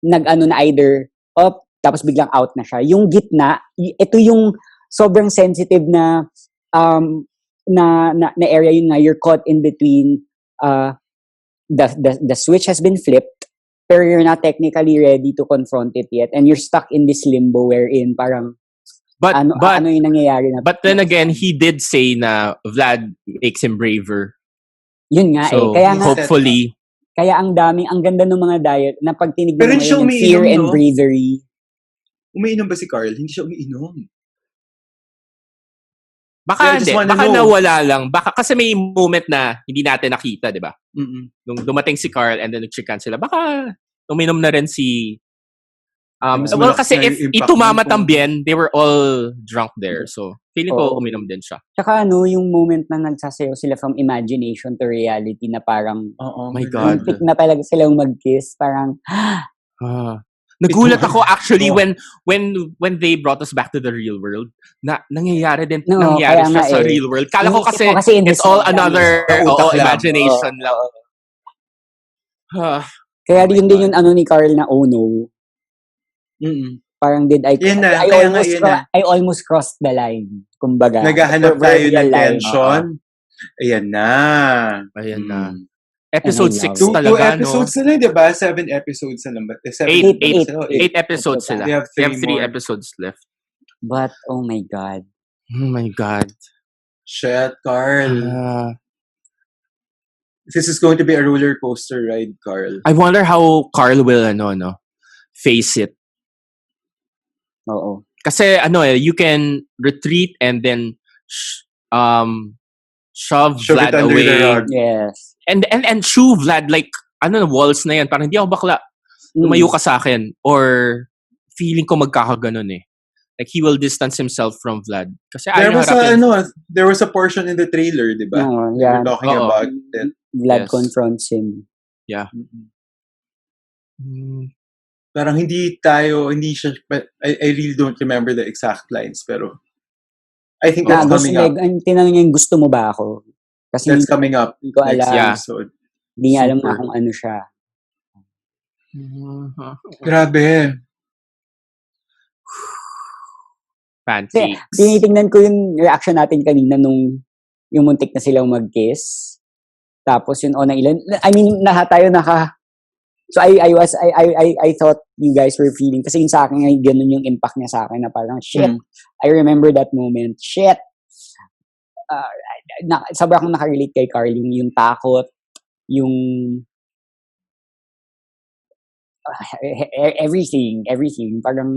nag-ano na either up, tapos biglang out na siya. Yung gitna, ito yung sobrang sensitive na area yun nga, you're caught in between, the switch has been flipped, pero you're not technically ready to confront it yet, and you're stuck in this limbo wherein parang, But ano yung nangyayari na. But then again, he did say na Vlad makes him braver. Yun nga So, Kaya nga, hopefully. kaya ang ganda ng mga diet na pag tinignan Pero mo hindi siya yung fear umiinom, and no? bravery. Umiinom ba si Karl? Hindi siya umiinom. Baka Yeah, I just hindi. wanna Baka know. nawala lang. Baka kasi may moment na hindi natin nakita, di ba? Mm-mm. Nung dumating si Karl and then nag-chikan sila, baka uminom na rin si... Mas well, malakas kasi na if yung impact itumama nito. Tambien, they were all drunk there. So, feeling ko Oo. uminom din siya. Tsaka yung moment na nagsasayaw sila from imagination to reality na parang Oo. My God. muntik na talaga silang mag-kiss. Parang, Nagulat ako actually Oh. when they brought us back to the real world na nangyayari din No, nangyari kaya siya nga sa eh. real world. Kala ko Inisip kasi, mo in it's his all head lang another Sa utak lang. imagination lang. kaya Oh my yun din God. yung ano ni Carl na oh no. Mm-mm. Parang did I Yun na, kaya nga yun na. I almost crossed the line. Kumbaga. Naghahanap the tayo proverbial ng line. tension. Ayan na. Ayan na. Mm. Episode And I 6 love Two talaga, episodes no? na lang, diba? 7 episodes na lang ba? 8 episodes sila. They have They have 3 3 more. episodes left. But, oh my God. Oh my God. Shit, Carl. Ah. This is going to be a roller coaster ride, Carl. I wonder how Carl will face it. Oo. Kasi you can retreat and then shove Shove Vlad it under away. the rug. Yes. And shoo Vlad like walls na yan. Parang hindi ako bakla. Lumayo ka sa akin. Or feeling ko magkakaganon eh. Like he will distance himself from Vlad. Kasi There was a portion in the trailer, di ba? No, They yeah. were talking Oo. about it. Vlad Yes. confronts him. Yeah. Parang hindi siya, but I really don't remember the exact lines, pero I think that's coming up. Tinanong niya yung gusto mo ba ako? Kasi That's coming up hindi ko next alam. episode. Hindi niya alam Super. na kung ano siya. Grabe. Panqueques. Tinitingnan ko yung reaction natin kanina nung yung muntik na silang mag-kiss. Tapos yun na ilan. I mean, tayo So I thought you guys were feeling kasi yun sa akin ay ganun yung impact niya sa akin na parang shit. I remember that moment. Shit. Sobrang akong nakarelate kay Carl yung takot, yung everything. Parang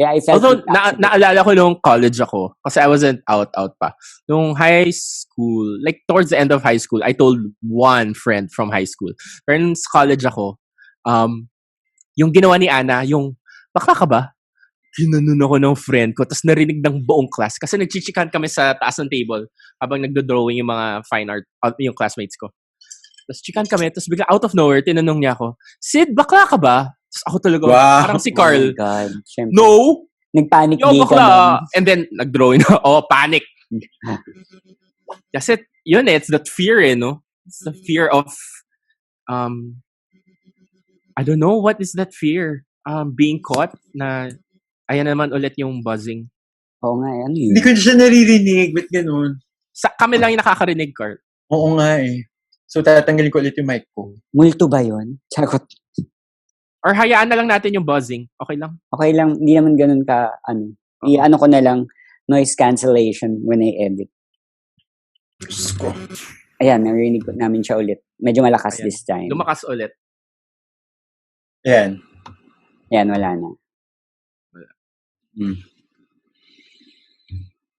I felt Although, naalala ko nung college ako, kasi I wasn't out pa. Nung high school, like towards the end of high school, I told one friend from high school. Pero nung college ako, yung ginawa ni Ana, yung, bakla ka ba? Ginanon ako ng friend ko, tapos narinig ng buong class. Kasi nagchichikan kami sa taas ng table habang nagdo-drawing yung mga fine art, yung classmates ko. Tapos chikan kami, tapos bigla out of nowhere, tinanong niya ako, Sid, bakla ka ba? Tapos ako talaga, parang si Carl, Oh my God. Siyempre. no! Nagpanic Yo, di ka bakla! nun. And then, nag-drawing na, panic! Kasi, yun it's that fear no? It's the fear of, I don't know, what is that fear? Being caught na, ayan naman ulit yung buzzing. Oo nga, ano yun? Hindi ko siya naririnig. Ba't ganun? Kami lang yung nakakarinig, Carl. Oo nga eh. So, tatanggalin ko ulit yung mic ko. Multo ba yun? Charot. Or hayaan na lang natin yung buzzing. Okay lang. Okay lang, hindi naman ganun ka, i-ano ko na lang, noise cancellation when I edit. Diyos ko. Ayan, narinig namin siya ulit. Medyo malakas Ayan. this time. Lumakas ulit. Yan. Yan, wala na. Mm.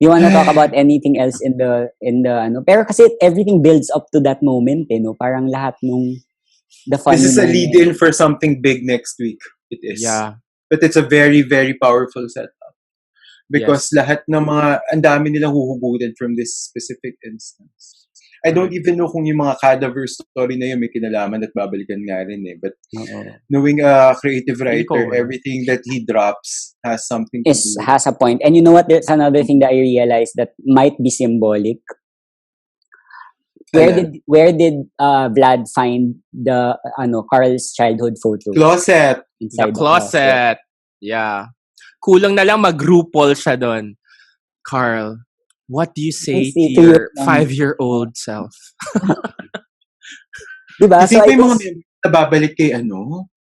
You wanna talk about anything else in the ano? Pero kasi everything builds up to that moment, no? Parang lahat nung the funny This is a moment. lead-in for something big next week. It is. Yeah. But it's a very, very powerful setup. Because lahat ng mga, ang dami nilang huhugutin from this specific instance. I don't even know kung yung mga cadaver story na yun may kinalaman at babalikan nga rin eh. But knowing a creative writer, everything that he drops has something to do. Has a point. And you know what? There's another thing that I realized that might be symbolic. Where did Vlad find the Karl's childhood photo? Closet. Inside The closet. Yeah. Kulang na lang mag-RuPaul siya doon. Karl, what do you say to your 5-year-old self? Diba? So, yung mga nababalik kay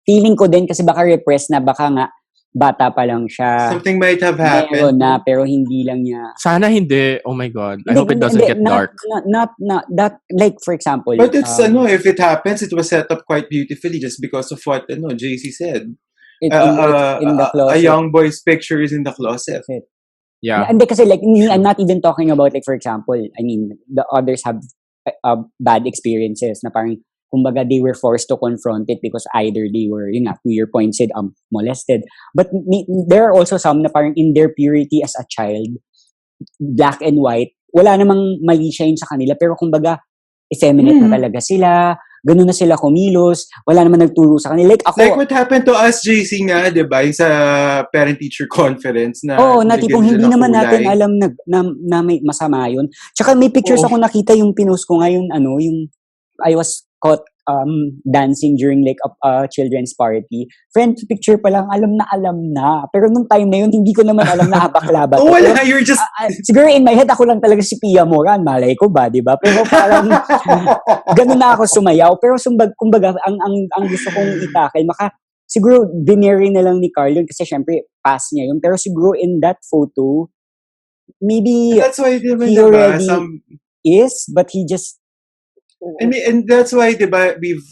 feeling ko din kasi baka repress na, baka nga bata pa lang siya. Something might have happened. Meron na, pero hindi lang niya. Sana hindi. Oh my God. I hope it doesn't get dark. Not that, like for example. But it's, if it happens, it was set up quite beautifully just because of what, JC said. It's in the closet. A young boy's picture is in the closet. Yeah. And kasi like me, I'm not even talking about like for example, I mean, the others have bad experiences na parang kumbaga they were forced to confront it because either they were, to your point said, molested. But there are also some na parang in their purity as a child, black and white, wala namang mali siya yun sa kanila, pero kumbaga effeminate na talaga sila, ganun na sila kumilos, wala naman nagturo sa kanila. Like ako, like what happened to us, JC nga, diba? Yung sa parent-teacher conference na na tipong hindi naman natin alam na may masama yun. Tsaka may pictures ako nakita yung pinost ko ngayon, yung I was caught dancing during like a children's party. Friend picture pa lang, alam na. Pero nung time na yun, hindi ko naman alam na bakla ba. Wala, you're just... siguro in my head, ako lang talaga si Pia Moran. Malay ko ba, di ba? Pero parang, ganun na ako sumayaw. Pero kumbaga, ang gusto kong itakil, siguro, dinary na lang ni Karl yun kasi syempre, pass niya yun. Pero siguro in that photo, maybe that's why, diba, he already is, but he just and that's why, diba, we've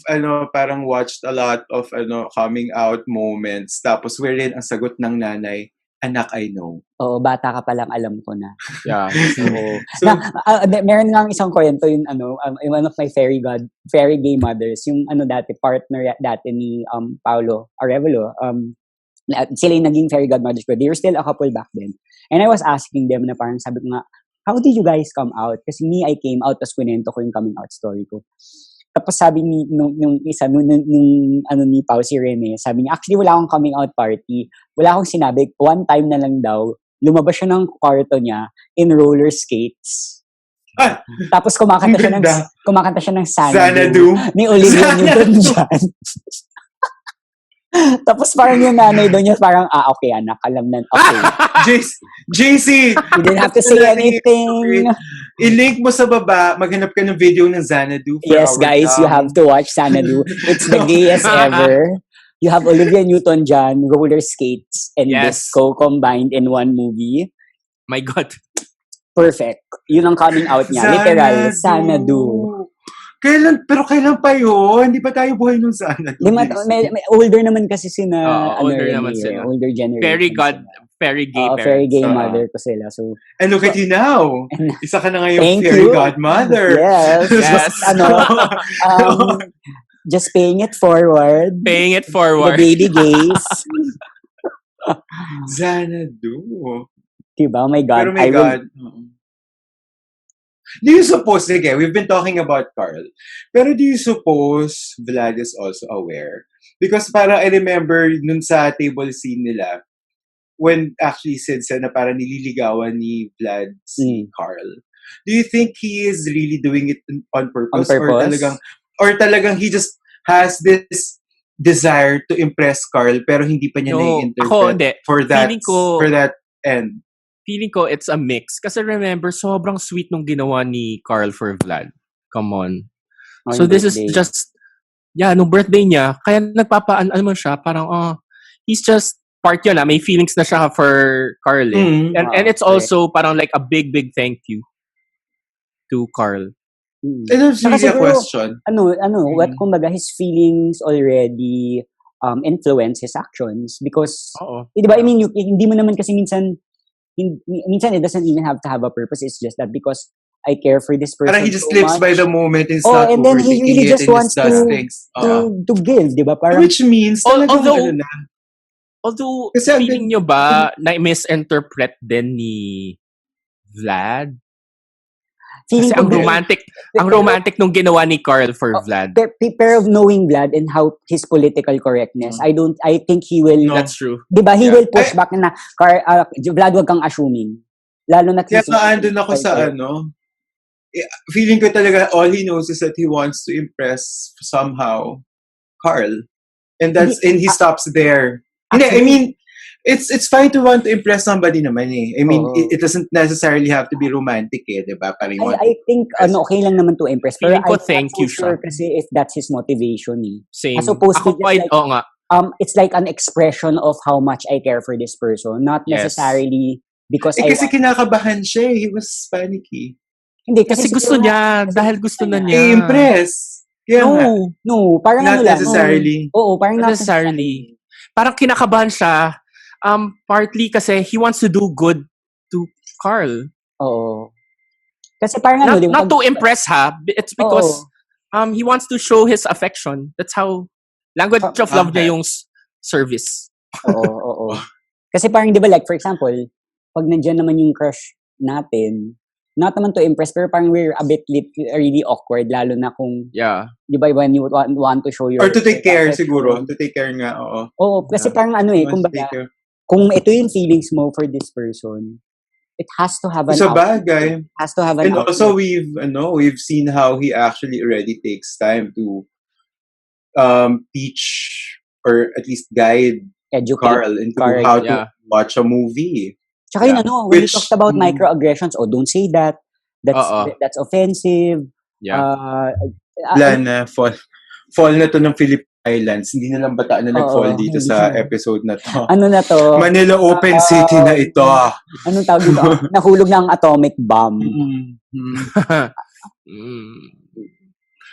parang watched a lot of coming out moments. Tapos wherein ang sagot ng nanay, anak, I know. Oo, bata ka pa lang, alam ko na. Yeah. So meron nga isang kwento yung one of my fairy gay mothers, yung dati partner dati ni Paolo Arevalo. Sila yung naging fairy godmothers ko. They were still a couple back then. And I was asking them na parang sabi ko nga, how did you guys come out? Kasi me, I came out, tapos kwento ko yung coming out story ko. Tapos sabi ni, nung isa, ni Pao, si Rene, sabi niya, actually, wala akong coming out party. Wala akong sinabi. One time na lang daw, lumabas siya ng kwarto niya in roller skates. Tapos kumakanta siya ng Xanadu ni Olivia Newton-John. Tapos parang yung nanay doon niya parang, okay anak, alam na, okay. JC! You didn't have to say anything. I-link mo sa baba, maghanap ka ng video ng Xanadu. Yes, guys, you have to watch Xanadu. It's the gayest ever. You have Olivia Newton-John, roller skates, and disco combined in one movie. My God. Perfect. Yun ang coming out niya. Literal, Xanadu. Kailan pa yun? Hindi pa tayo buhay nun sa may older naman kasi older naman sila. Older generation. Very gay parents. Very gay mother ko sila. So, and look at you now. Isa ka na ngayon fairy godmother. Yes. Just paying it forward. The baby gays. Xanadu. Diba? Oh my God. Pero my God. Do you suppose, again, we've been talking about Karl, pero do you suppose Vlad is also aware? Because para I remember nun sa table scene nila, when actually Sid said na parang nililigawan ni Vlad si Karl. Do you think he is really doing it on purpose? Or talagang he just has this desire to impress Karl pero hindi pa niya na-interpret for that end? Feeling ko it's a mix. Kasi remember, sobrang sweet nung ginawa ni Karl for Vlad. Come on. So this is just, nung birthday niya, kaya mo siya, parang, he's just, part yun may feelings na siya for Karl. And it's also parang like a big, big thank you. to Carl. And it's Saka really a siguro, question. what kumbaga his feelings already influence his actions because Oo. di ba, I mean, hindi mo naman kasi minsan it doesn't even have to have a purpose. It's just that because I care for this person Parang he just so lives much. by the moment and he's Oh, not and then he overthinking really it just and wants just does to things. to give, di ba? Parang Which means talagang Although- ano na. Although, Kasi ang feeling nyo ba na misinterpret din ni Vlad? feeling Kasi ko ang romantic nung ginawa ni Carl for Vlad. pero knowing Vlad and how his political correctness, I think he will, No. That's true. di ba, he Yeah. will push back na, Vlad, wag kang assuming. Lalo na Kaya andun ako sa feeling ko talaga all he knows is that he wants to impress somehow Carl. And he stops there. Hindi, I mean, it's fine to want to impress somebody naman eh. I mean, Oo. it doesn't necessarily have to be romantic eh, di ba? Parang you want I think impress. okay lang naman to impress. Pero Feeling ko, I'm not thank so you sure siya. kasi if that's his motivation eh. Same. As opposed to Ako just quite, like, oo nga. it's like an expression of how much I care for this person, not Yes. necessarily because I Kasi want. kinakabahan siya eh. He was panicky. Hindi Kasi gusto siguro niya, kasi dahil gusto na niya. I-impress. Kaya nga. No, parang Not ano lang. necessarily. Oo, parang not not necessarily. Parang kinakabahan siya, partly kasi he wants to do good to Carl. Oo. Kasi parang ano, Not to impress ha, it's because he wants to show his affection. That's how, language of love niya yung service. Oo. Kasi parang, di ba, like, for example, pag nandiyan naman yung crush natin, not naman to impress, pero parang we're a bit really awkward, lalo na kung, di ba, when you want to show your... Or to take care affection. siguro. To take care nga, oo. Oo, kasi parang ano eh, kumbaga, kung ito yung feelings mo for this person, it has to have an Sa outlet. bagay. It has to have an And outlet. also, we've seen how he actually already takes time to teach or at least guide Educate Carl into how to watch a movie. Tsaka yun, when he talked about microaggressions, don't say that. That's offensive. Yeah. Wala na, fall na to ng Philippine Islands. Hindi na lang bataan na nag-fall dito sa episode na to. Ano na to? Manila Open City na ito. Anong tawag dito? Nahulog ng atomic bomb.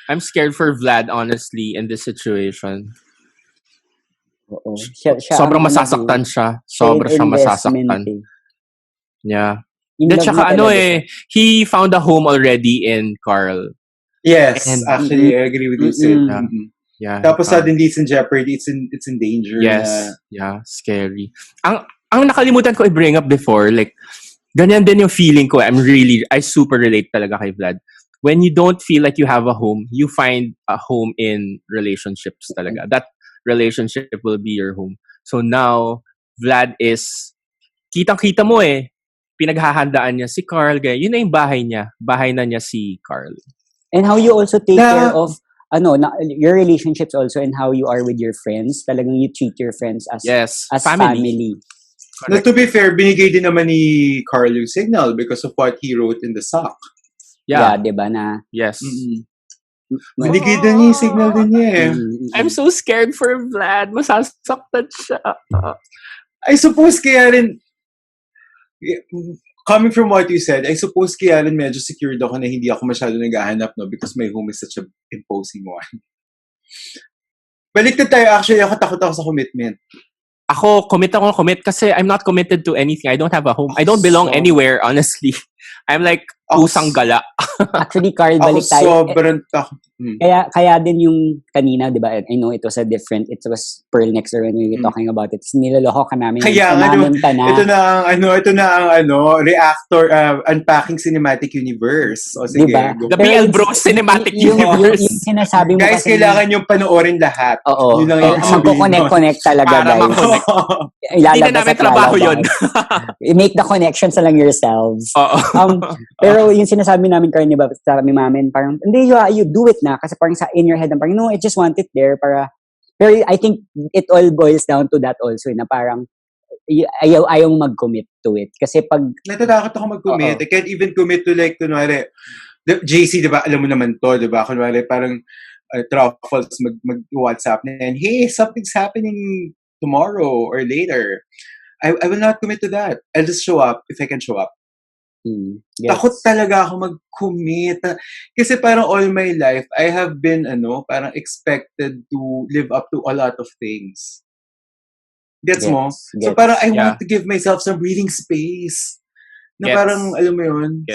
I'm scared for Vlad, honestly, in this situation. Oo. Sobrang masasaktan siya. Sobrang siya masasaktan. Yeah. Tsaka he found a home already in Carl. Yes, actually, I agree with you, Sid. Yeah. Tapos suddenly it's in jeopardy. It's in danger. Yes. Yeah, scary. Ang nakalimutan ko i-bring up before, like, ganyan din yung feeling ko. I super relate talaga kay Vlad. When you don't feel like you have a home, you find a home in relationships talaga. That relationship will be your home. So now, Vlad is, kitang-kita mo eh, pinaghahandaan niya si Carl. Yun na yung bahay niya. Bahay na niya si Carl. And how you also take care of your relationships also and how you are with your friends. Talagang you treat your friends as family. Now, to be fair, binigay din naman ni Carl yung signal because of what he wrote in the sock. Yeah, diba na? Yes. Binigay din niya yung signal din niya eh. I'm so scared for Vlad. Masasaktan siya. I suppose kaya rin, coming from what you said, I suppose kaya rin medyo secured ako na hindi ako masyado naghahanap, no? Because my home is such an imposing one. Baliktad tayo, actually, ako takot ako sa commitment. Ako, commit kasi I'm not committed to anything. I don't have a home. I don't belong anywhere, honestly. I'm like, pusang gala. Actually, Carl, balik tayo. Sobrang takot. Kaya din yung kanina, di ba? I know it was it was Pearl next door when we were talking about it. Niloloko ka namin. Kaya ito na ang reactor, Unpacking Cinematic Universe. O sige. Diba? The BL Bros Cinematic Universe. Yung sinasabi mo guys, kasi, kailangan yung panoorin lahat. Oo. Yun lang yung Magko-connect talaga, para guys. Hindi na namin trabaho yun. Make the connections na lang yourselves. Pero yung sinasabi namin, Carl, diba, sabi namin, parang, hindi, you do it na. Kasi parang in your head, parang, no, I just want it there. Pero I think it all boils down to that also, na parang, ayaw mag-commit to it. Kasi pag... Natatakot ako mag-commit. I can't even commit to like, kunwari, JC, diba, alam mo naman to, diba? Kunwari, parang, truffles, mag-WhatsApp na yan, hey, something's happening tomorrow or later. I will not commit to that. I'll just show up if I can show up. Takot talaga ako mag-commit. Kasi parang all my life, I have been, parang expected to live up to a lot of things. Gets mo? So parang I want to give myself some breathing space. Na parang, alam mo yun?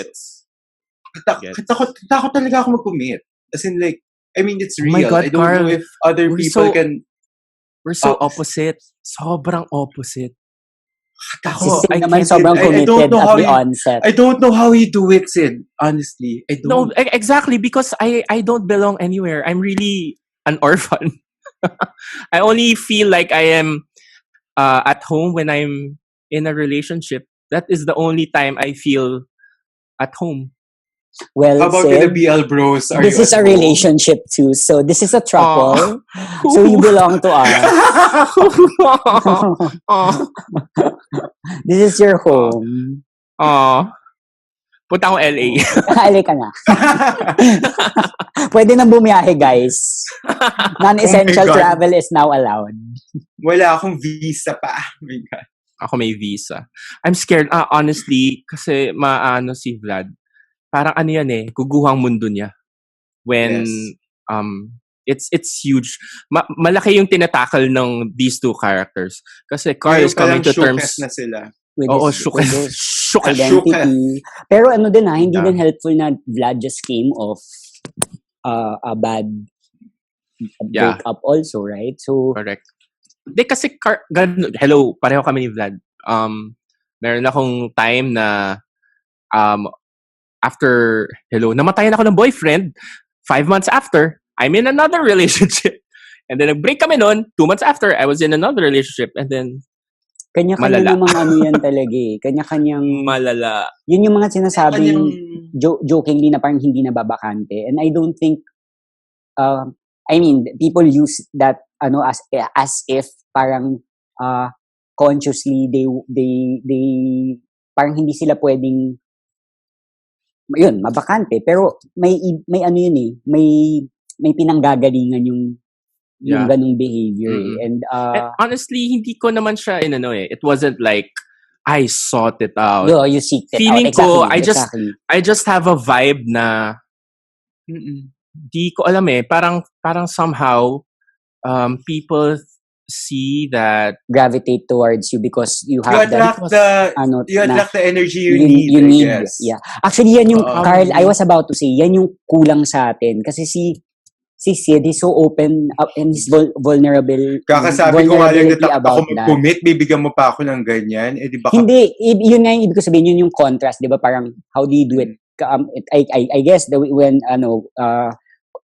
Takot talaga ako mag-commit. As in like, I mean, it's real. my God, I don't Karl, know if other people can... We're so opposite. Sobrang opposite. Si Sid naman sobrang I committed don't know at how the onset. I don't know how you do it, Sid. Honestly, I don't. No, exactly, because I don't belong anywhere. I'm really an orphan. I only feel like I am at home when I'm in a relationship. That is the only time I feel at home. Well, How about Sid, with the BL bros? this is a relationship too. So this is a throuple. So you belong to us. This is your home. Punta akong LA. Halika na. Pwede na bumiyahe, guys. Non-essential travel is now allowed. Wala akong visa pa. Oh my God. Ako may visa. I'm scared. Honestly, kasi maano si Vlad. Parang ano yan guguhang mundo niya. When, it's huge. Malaki yung tinatakal ng these two characters. Kasi Karl is coming to terms. Na sila. With his identity. Pero ano din hindi din helpful na Vlad just came off a bad breakup also, right? So, correct. Hindi kasi, hello, pareho kami ni Vlad. Meron akong time na, after, namatayan ako ng boyfriend. 5 months after, I'm in another relationship. And then, nag-break kami noon. 2 months after, I was in another relationship. And then, kanya-kanya yung mga ano yan talaga Kanya-kanyang... Malala. Yun yung mga sinasabing jokingly na parang hindi nababakante. And I don't think... I mean, people use that as if parang consciously they parang hindi sila pwedeng mabakante. Pero may ano yun may pinanggagalingan yung ganung behavior. And honestly, hindi ko naman siya it wasn't like I sought it out. No, you seeked it Feeling out. Ko, I just have a vibe na di ko alam parang somehow people see that gravitate towards you because you have you attract the energy you need. Yes. Yeah. Actually, yan yung Karl, I was about to say, yan yung kulang sa atin kasi si Sid, he's so open up and he's vulnerable. Kakasabi ko nga lang na ako mag-commit, bibigyan mo pa ako ng ganyan. Di ba? Hindi, yun nga yung ibig ko sabihin, yun yung contrast, di ba? Parang, how do you do it? I guess, when,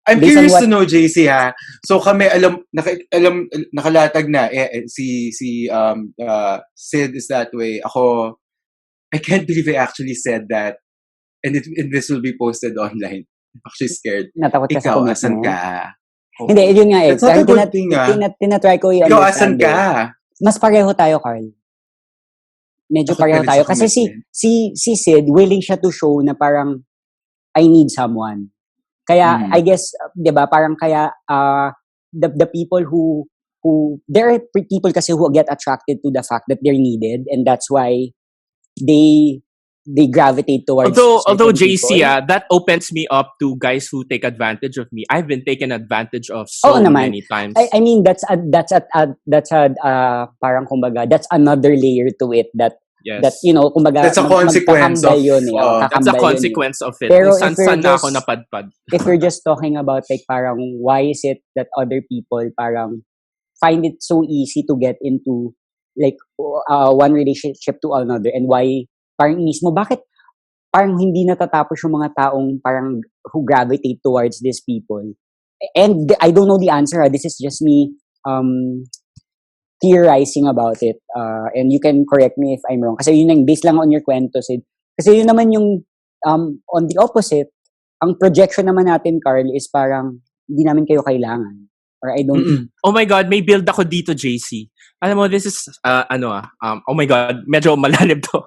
I'm curious to know, JC, ha? So kami, nakalatag na, si Sid is that way. Ako, I can't believe I actually said that. And this will be posted online. I'm actually scared. Natakot ka sa commitment. Ikaw, asan ka? Hindi, yun nga That's not a good thing, tinatry ko Ikaw, asan ka? Mas pareho tayo, Karl. Medyo pareho tayo. Kasi si Sid, willing siya to show na parang, I need someone. Kaya, I guess, di ba, parang kaya, the people who, there are people kasi who get attracted to the fact that they're needed, and that's why they gravitate towards although JC that opens me up to guys who take advantage of me. I've been taken advantage of so many times. I mean that's a parang kumbaga that's another layer to it that kumbaga that's a consequence of that's a consequence of it. Pero san na ako napadpad. If we're just talking about like parang why is it that other people parang find it so easy to get into like one relationship to another, and why parang mismo, bakit parang hindi natatapos yung mga taong parang who gravitate towards these people? And I don't know the answer. This is just me theorizing about it. And you can correct me if I'm wrong. Kasi yun yung based lang on your kwento, Sid. Kasi yun naman yung on the opposite, ang projection naman natin, Karl, is parang hindi namin kayo kailangan. Or I don't... Oh my God, may build ako dito, JC. Alam mo, this is, oh my God, medyo malalim to.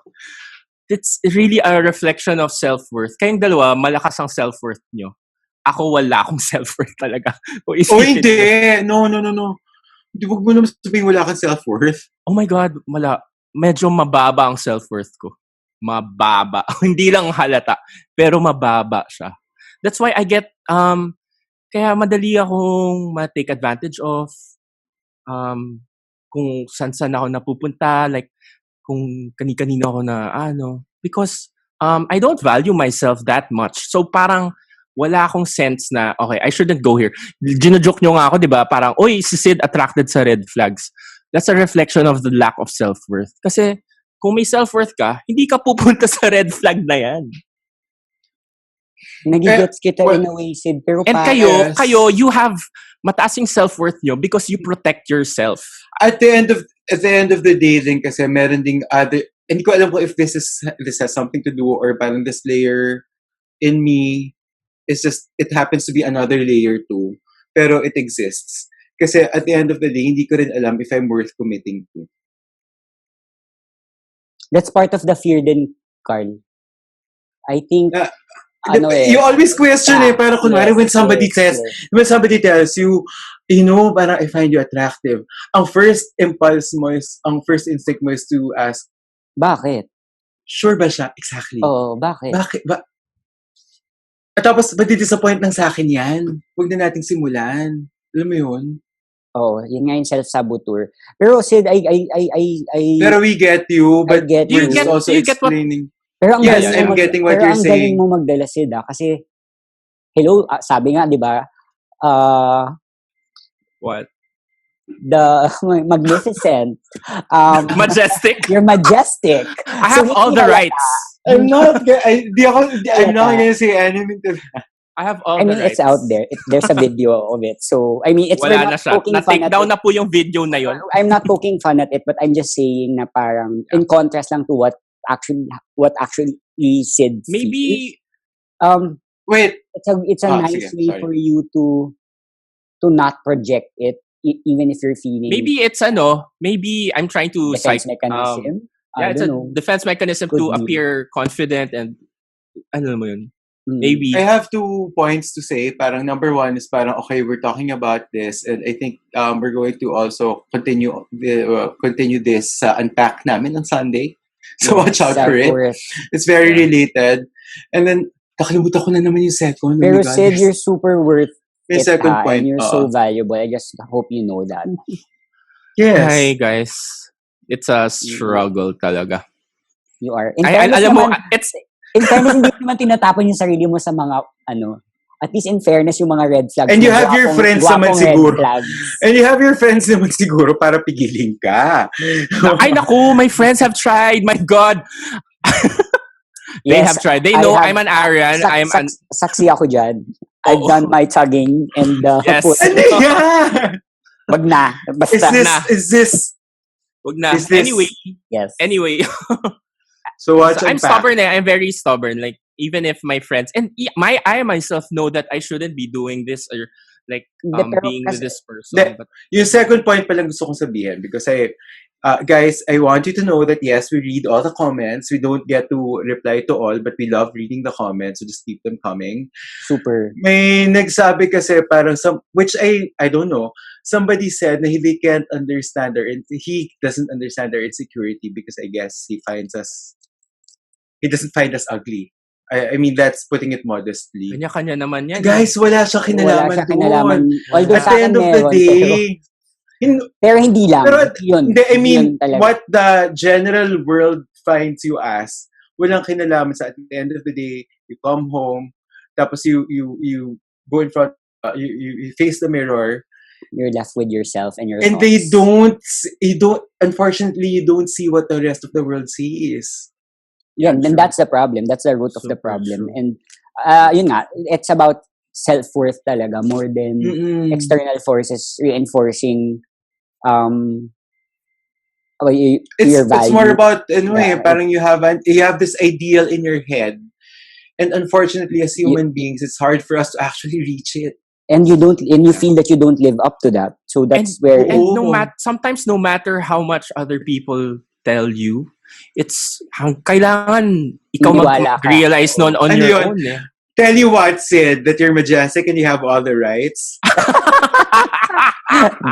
It's really a reflection of self-worth. Kayong dalawa, malakas ang self-worth nyo. Ako, wala akong self-worth talaga. Hindi. No. Di wag mo naman sabihin wala kang self-worth. Oh my God, medyo mababa ang self-worth ko. mababa. Hindi lang halata, pero mababa siya. That's why I get, kaya madali akong ma-take advantage of, kung saan ako napupunta, like, kung kani-kanino ako na, because, I don't value myself that much. So, parang, wala akong sense na, okay, I shouldn't go here. Ginojoke nyo nga ako, di ba? Parang, oy, si Sid attracted sa red flags. That's a reflection of the lack of self-worth. Kasi, kung may self-worth ka, hindi ka pupunta sa red flag na yan. Nagigets kita in a way, Sid. Pero And kayo, you have mataas yung self-worth nyo because you protect yourself. At the end of the day din kasi meron ding other, hindi ko alam ko if this has something to do or parang this layer in me is just, it happens to be another layer too. Pero it exists. Kasi at the end of the day, hindi ko rin alam if I'm worth committing to. That's part of the fear din, Karl. I think, You always question pero kunwari when somebody tells you, parang I find you attractive, ang first instinct mo is to ask, bakit? Sure ba siya? Exactly. Oo, bakit? At tapos, disappoint lang sa akin yan. Huwag na nating simulan. Alam mo yun? Oo, yun nga yung self-saboteur. Pero Sid, Pero we get you, but you just also explaining. Pero ang I'm getting what you're saying. Ang galing mo magdala, Sid, kasi, hello, sabi nga, di ba, what? The magnificent. Majestic? You're majestic. I have all the rights. I'm not gonna say anything to that. I have all the rights. It's out there. There's a video of it. So, it's wala na siya. Na-take down na po yung video na yun. I'm not poking fun at it, but I'm just saying na parang in contrast lang to what actually Sid maybe wait. It's a nice way for you to not project it even if you're feeling maybe I'm trying to defense mechanism. It's a defense mechanism to appear confident and ano mo yun. Maybe I have 2 points to say. Parang number 1 is parang okay, we're talking about this, and I think we're going to also continue this unpack namin on Sunday. So watch out for it. It's very related. And then kakalimutan ko na naman yung second. Pero Sid, you're super worth may it. Second point. And you're so valuable. I just hope you know that. Yes. Hi guys. It's a struggle talaga. You are. Alam mo, it's in fairness, hindi naman tinatapon yung sarili mo sa mga, at least in fairness, yung mga red flags. And you have your friends naman siguro. And you have your friends naman siguro para pigilin ka. Ay, naku, my friends have tried. My God. They have tried. They know I'm an Aryan. Saksi ako dyan. I've done my tugging and yes. Wag na. Basta. Is this? Wag na. Anyway. Yes. Anyway. So I'm stubborn. I'm very stubborn. Like, even if my friends and I myself know that I shouldn't be doing this or like being with this person. But yung second point pa lang gusto kong sabihin because guys, I want you to know that yes, we read all the comments. We don't get to reply to all, but we love reading the comments. So just keep them coming. Super. May nagsabi kasi parang which I don't know. Somebody said that he can't understand he doesn't understand our insecurity because I guess he doesn't find us ugly. I mean, that's putting it modestly. Kanya-kanya naman yan. Guys, wala siya kinalaman. Although at the end of the day, pero hindi lang. Pero, yun. I mean, what the general world finds you as, walang kinalaman sa at the end of the day, you come home, tapos you go in front, you face the mirror. You're left with yourself and your and thoughts. Unfortunately, you don't see what the rest of the world sees. Yeah, and that's the problem. That's the root of the problem. And yun nga, it's about self-worth talaga more than external forces reinforcing your value. It's more about parang you have this ideal in your head, and unfortunately, as human beings, it's hard for us to actually reach it. And you feel that you don't live up to that. So that's where. And sometimes, no matter how much other people tell you, it's kailangan ikaw mag-realize nun on your own. Tell you what, Sid, that you're majestic and you have all the rights.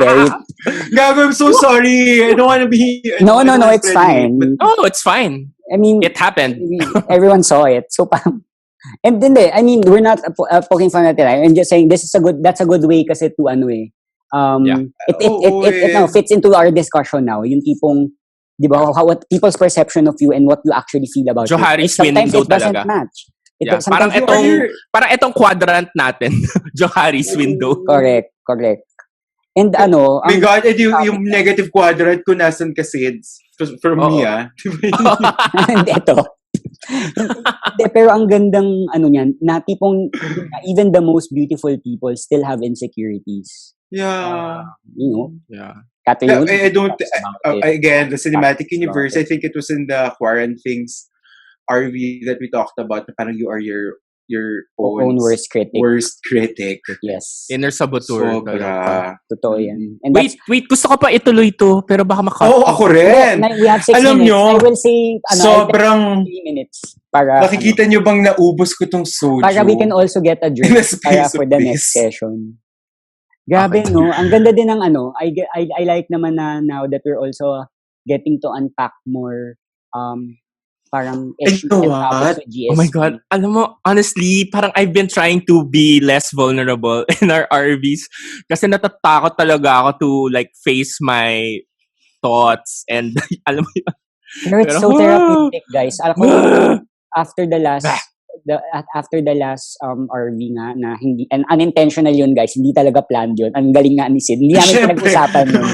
Gago, I'm so sorry. I don't want to be... No, it's fine. No, it's fine. I mean, It happened. everyone saw it. So parang, and then I mean, we're not poking fun at it. I'm just saying that's a good way kasi to ano eh. Yeah. It now fits into our discussion now. Yung tipong, di ba, what people's perception of you and what you actually feel about you. Johari's Sometimes window it doesn't talaga. match. Yeah, parang itong quadrant natin, Johari's window. Correct. And ano, My God, and yung negative quadrant ko nasan kasi from me, and ito. Pero ang gandang ano niyan, na tipong even the most beautiful people still have insecurities. Yeah. You know? Yeah. I don't, again, the cinematic universe, I think it was in the Quarant Things RV that we talked about, na parang you are your own worst critic. Yes. Inner saboteur. Sobra. Totoo yan. And wait, gusto ko pa ituloy to, pero baka ako rin. We have 6 Alam minutes. nyo, I will say, sobrang 3 minutes. Para, nakikita nyo bang naubos ko tong soju? Para we can also get a drink para for the next session. Grabe, okay. No? Ang ganda din ng ano. I like naman na now that we're also getting to unpack more parang GSP. Oh my God. Alam mo, honestly, parang I've been trying to be less vulnerable in our RVs kasi natatakot talaga ako to like face my thoughts and alam mo yun. Pero it's so therapeutic, guys. Alam ko, after the last RV nga na hindi, and unintentional yun, guys, hindi talaga planned yun. Ang galing nga ni Sid, hindi namin pinag-usapan yun.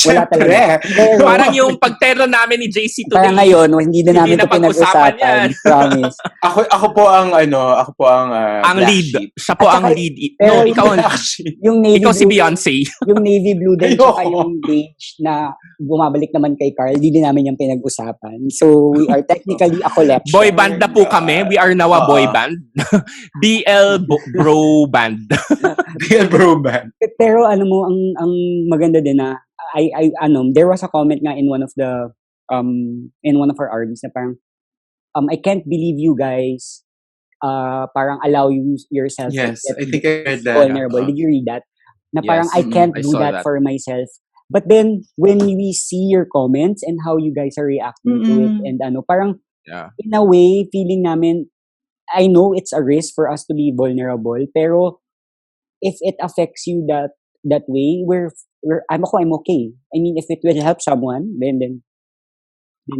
Wala talaga. Pero, parang yung pagtero namin ni JC today, parang ngayon, hindi na namin ito pinag-usapan. Promise. Ako po ang lead. Sheep. Siya po ang lead. No, ikaw ang yung navy ikaw si blue, Beyonce. Yung navy blue din, tsaka yung beige na bumabalik naman kay Karl, hindi din namin yung pinag-usapan. So, we are technically a collection. Boy band na po kami. We are now a boy band. BL Bro Band. BL Bro Band. Pero ano mo, ang maganda din na, there was a comment nga in one of our RVs na parang, I can't believe you guys, parang allow yourself yes, to I think I read that. vulnerable. Did you read that? Na parang yes, I can't do that for myself. But then, when we see your comments and how you guys are reacting to it, and parang, in a way, feeling namin, I know it's a risk for us to be vulnerable, pero if it affects you that way, I'm okay. I mean, if it will help someone, then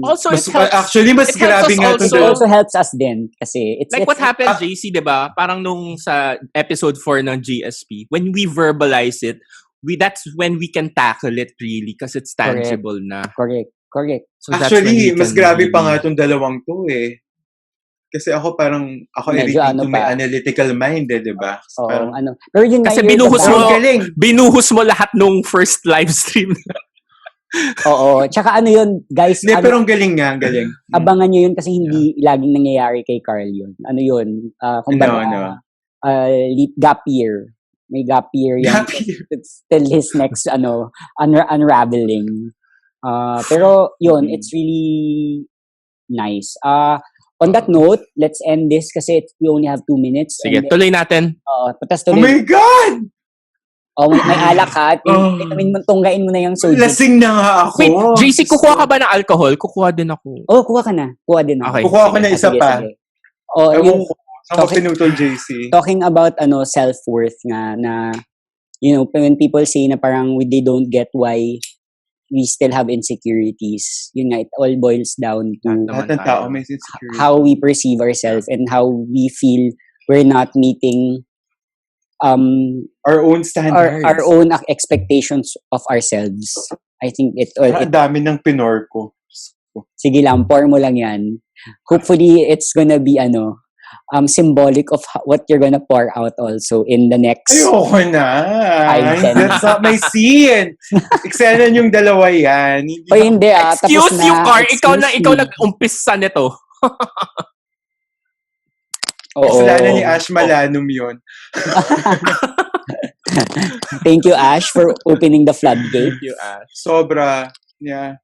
also it helps. Mas grabe nga it also helps us then kasi it's what happened, JC, diba? Parang nung sa episode 4 ng GSP, when we verbalize it, that's when we can tackle it really because it's tangible na. Correct. So actually, mas grabe pa nga itong dalawang to eh. Kasi ako everything to my analytical mind diba? Oo, Pero yun kasi binuhos mo lahat nung first live stream. Oo, tsaka yun, guys. Pero ang galing nga, ang galing. Abangan nyo yun kasi hindi laging nangyayari kay Karl yun. Kumbaga, gap year. May gap year yan. It's still his next, unraveling. Pero yun, it's really nice. On that note, let's end this kasi we only have 2 minutes. Sige, tuloy natin. Oh my God! May alak ha. Tunggain mo na yung soju. Lasing na nga ako. Wait, JC, kukuha ka ba ng alcohol? Kukuha din ako. Kuha ka na. Kuha din ako. Okay. Kukuha ko na isa pa. Saan ko pinutol, JC? Talking about self-worth nga na, when people say na parang they don't get why we still have insecurities. Yun nga, it all boils down to how we perceive ourselves and how we feel we're not meeting our own standards. Our own expectations of ourselves. I think it dami ng pinor ko. Sige lang, pour mo lang yan. Hopefully, it's gonna be symbolic of what you're gonna pour out also in the next ayoko na. 5-10. That's not my scene. Eksena yung dalawa yan. Hindi excuse tapos you, na. Car. Ikaw nag-umpisa nito. Kasalanan ni Ash Malanum yun. Thank you, Ash, for opening the floodgate. Thank you, Ash. Sobra. Yeah.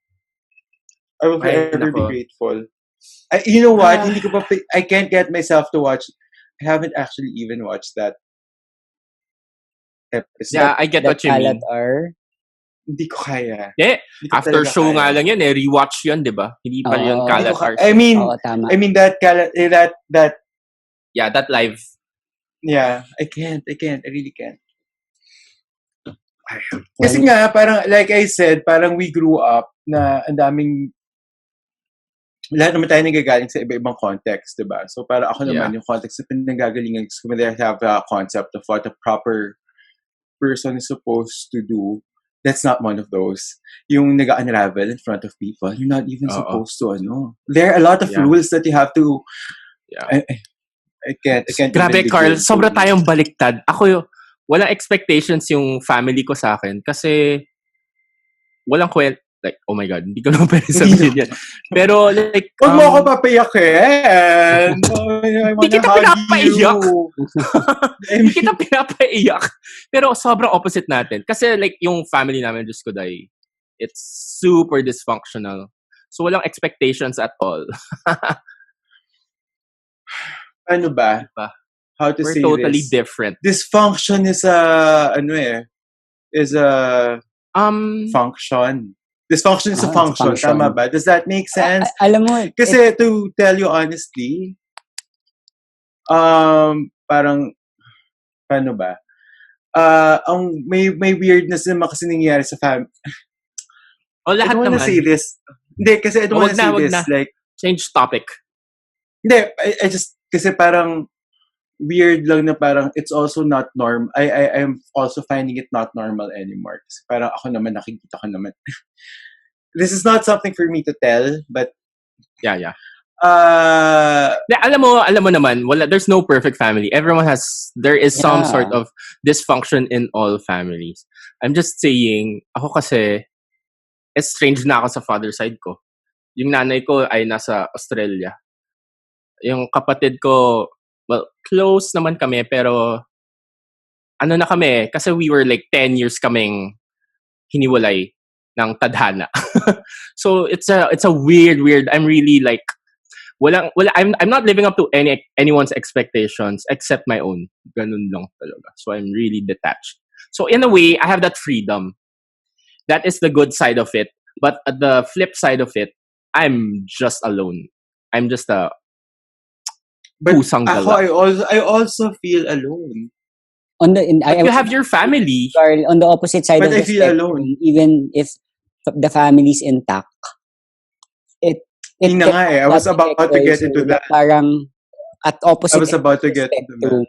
I will forever be grateful. You know what? I can't get myself to watch. I haven't actually even watched that episode. Yeah, I get what you mean. Hindi ko kaya. Eh, Hindi ko after talaga show kaya. nga lang yan eh. Rewatch yun, di ba? Hindi pa yun Oo. Hindi kalat ko hours. I mean, Oo, tama. that Yeah, that live. yeah, I can't. I really can't. Kasi nga, parang, like I said, parang we grew up na ang daming, lahat naman tayo nagagaling sa iba-ibang context, diba? So, para ako naman, yung context na pinagagalingan, is kung they have a concept of what a proper person is supposed to do, that's not one of those. Yung nag-unravel in front of people, you're not even supposed to, There are a lot of rules that you have to, I can't Grabe, even Carl, begin sobra to- tayong baliktad. Ako, walang expectations yung family ko sa akin kasi walang kwent. Like, oh my God, hindi ko naman pwede sabihin yan. Pero like, Huwag mo ako papayakin. I Hindi kita pinapaiyak. Hindi kita pinapaiyak. Pero sobrang opposite natin. Kasi like, yung family namin, Diyos ko day, it's super dysfunctional. So, walang expectations at all. Ano ba? Diba? How to We're say totally this? different. Dysfunction is a function. Dysfunction is a function. function. Tama ba? Does that make sense? Alam mo, Kasi to tell you honestly, parang, paano ba? Ang may weirdness naman kasi nangyayari sa family. O I lahat don't wanna naman. say this. Hindi, kasi I don't wanna say Wag this. na. Like, Change topic. hindi, I just, kasi parang, weird lang na parang it's also not normal. I'm also finding it not normal anymore. Kasi parang ako naman, nakikita ko naman. This is not something for me to tell, but Yeah. yeah, Alam mo naman, there's no perfect family. There is some Yeah. sort of dysfunction in all families. I'm just saying, ako kasi, estranged na ako sa father side ko. Yung nanay ko ay nasa Australia. Yung kapatid ko, well, close naman kami, pero ano na kami, kasi we were like 10 years kaming hiniwalay ng tadhana. So it's a weird. I'm really like, I'm not living up to anyone's expectations except my own. Ganun lang talaga. So I'm really detached. So in a way, I have that freedom. That is the good side of it. But at the flip side of it, I'm just alone. I'm just a but pusang ako, dala. I also feel alone. You have your family. Carl, on the opposite side But of I the feel spectrum, alone. even if the family's intact, it Yun na nga eh. I was about to get into that. Parang at opposite I was about to ends of the get into spectrum,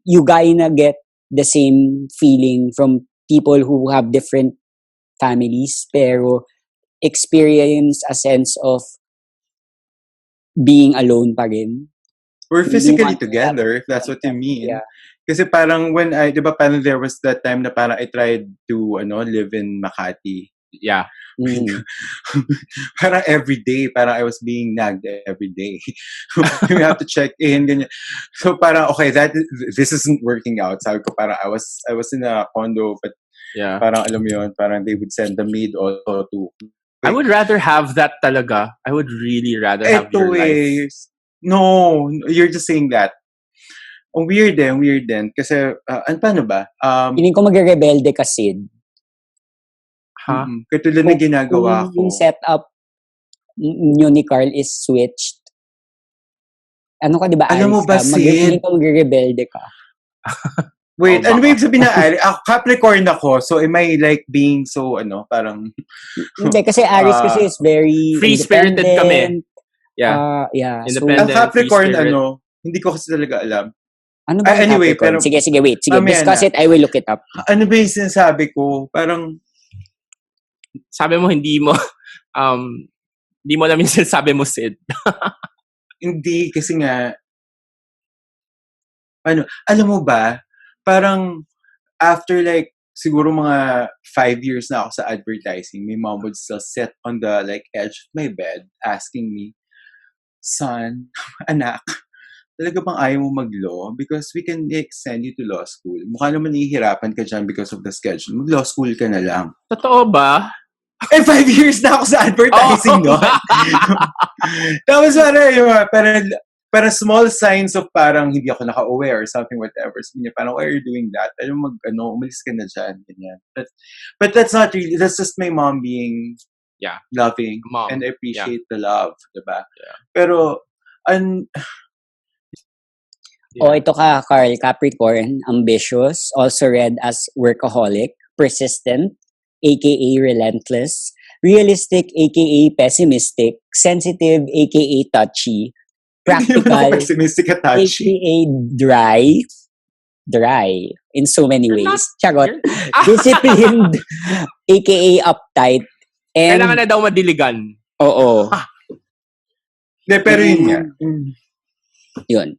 you gonna get the same feeling from people who have different families, pero experience a sense of being alone pa rin. We're Hindi physically want together, that if that's what you mean. Yeah. Kasi parang di ba parang there was that time na parang I tried to live in Makati. Yeah. Mm. Parang every day, parang I was being nagged every day. We have to check in, ganyan. So parang, okay, this isn't working out. Sabi ko, parang I was in a condo, but Yeah. parang alam mo yun, parang they would send the maid also to... I would rather have that talaga. I would really rather have your life. No, you're just saying that. Ang weird din. Kasi, paano ba? Piling ko magre-rebelde ka, Sid. Ha? Katulad na ginagawa ko. Yung setup nyo ni Carl is switched. Ano ka, di ba, Alam mo ba, Sid? Piling ko magre-rebelde ka. Wait, Oh, ano ba baka. yung sabihin na Aries? Capricorn ako, so am I like being so, parang... Hindi, kasi Aries kasi is very Free-spirited independent. kami. Yeah. Yeah. Independent. Ang Capricorn, free spirit. hindi ko kasi talaga alam. Ano ba yung Anyway, Capricorn? pero- Sige, wait. Sige, Mamaya discuss na. it. I will look it up. Ano ba yung sinasabi ko? Parang, Sabi mo, hindi mo alam yung sinasabi mo, Sid. hindi, kasi nga, alam mo ba, parang, after like, siguro mga 5 years na ako sa advertising, my mom would still sit on the like edge of my bed asking me, son, anak, talaga bang ayaw mo mag-law? Because we can send you to law school. Mukha naman nahihirapan ka dyan because of the schedule. Mag-law school ka na lang. Totoo ba? 5 years na ako sa advertising, no? Tapos parang parang small signs of parang hindi ako naka-uwi or something, whatever. Sabi niya, parang, why are you doing that? Umalis ka na dyan. Ganyan. But that's not really, that's just my mom being Yeah. loving Mom. and I appreciate the love, diba? Yeah. Pero, Oh, ito ka, Carl, Capricorn, ambitious, also read as workaholic, persistent, aka relentless, realistic, aka pessimistic, sensitive, aka touchy, hindi naman ako practical, pessimistic at touchy. aka dry in so many You're ways. not- Charot. you're- Disciplined, aka uptight, and Kailangan na daw madiligan. oo. Pero yun nga. Yun.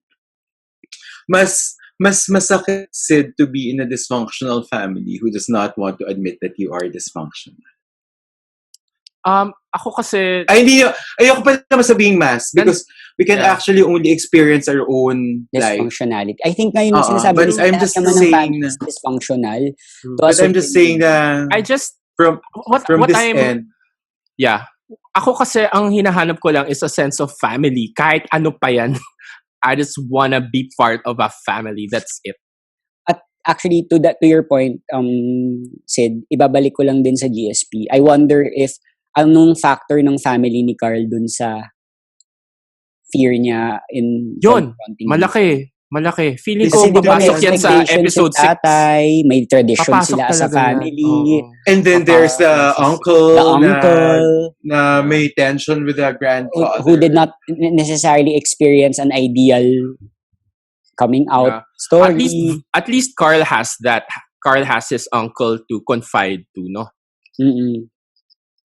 Mas masakit, Sid, to be in a dysfunctional family who does not want to admit that you are dysfunctional. Ako kasi, Ayoko pa naman sabihing mas because we can Yeah. actually only experience our own life. Dysfunctionality. I think ngayon yung sinasabi but nila I'm lahat just naman ng saying family na- is dysfunctional. To a But I'm just certain saying degree. na I just, from what this I'm, end, yeah. Ako kasi, ang hinahanap ko lang is a sense of family. Kahit ano pa yan. I just wanna be part of a family. That's it. At actually, to your point, Sid, ibabalik ko lang din sa GSP. I wonder if anong factor ng family ni Carl dun sa fear niya in Yun, confronting malaki. Feeling Kasi ko di ba may papasok yan sa expectation episode si 6. tatay, may tradition Papasok sila as a talaga yan. family, Oo. and then there's the uncle, the uncle, na may tension with the grandfather. who did not necessarily experience an ideal coming out Yeah. story. At least Carl has that. Carl has his uncle to confide to, no? Mm-mm.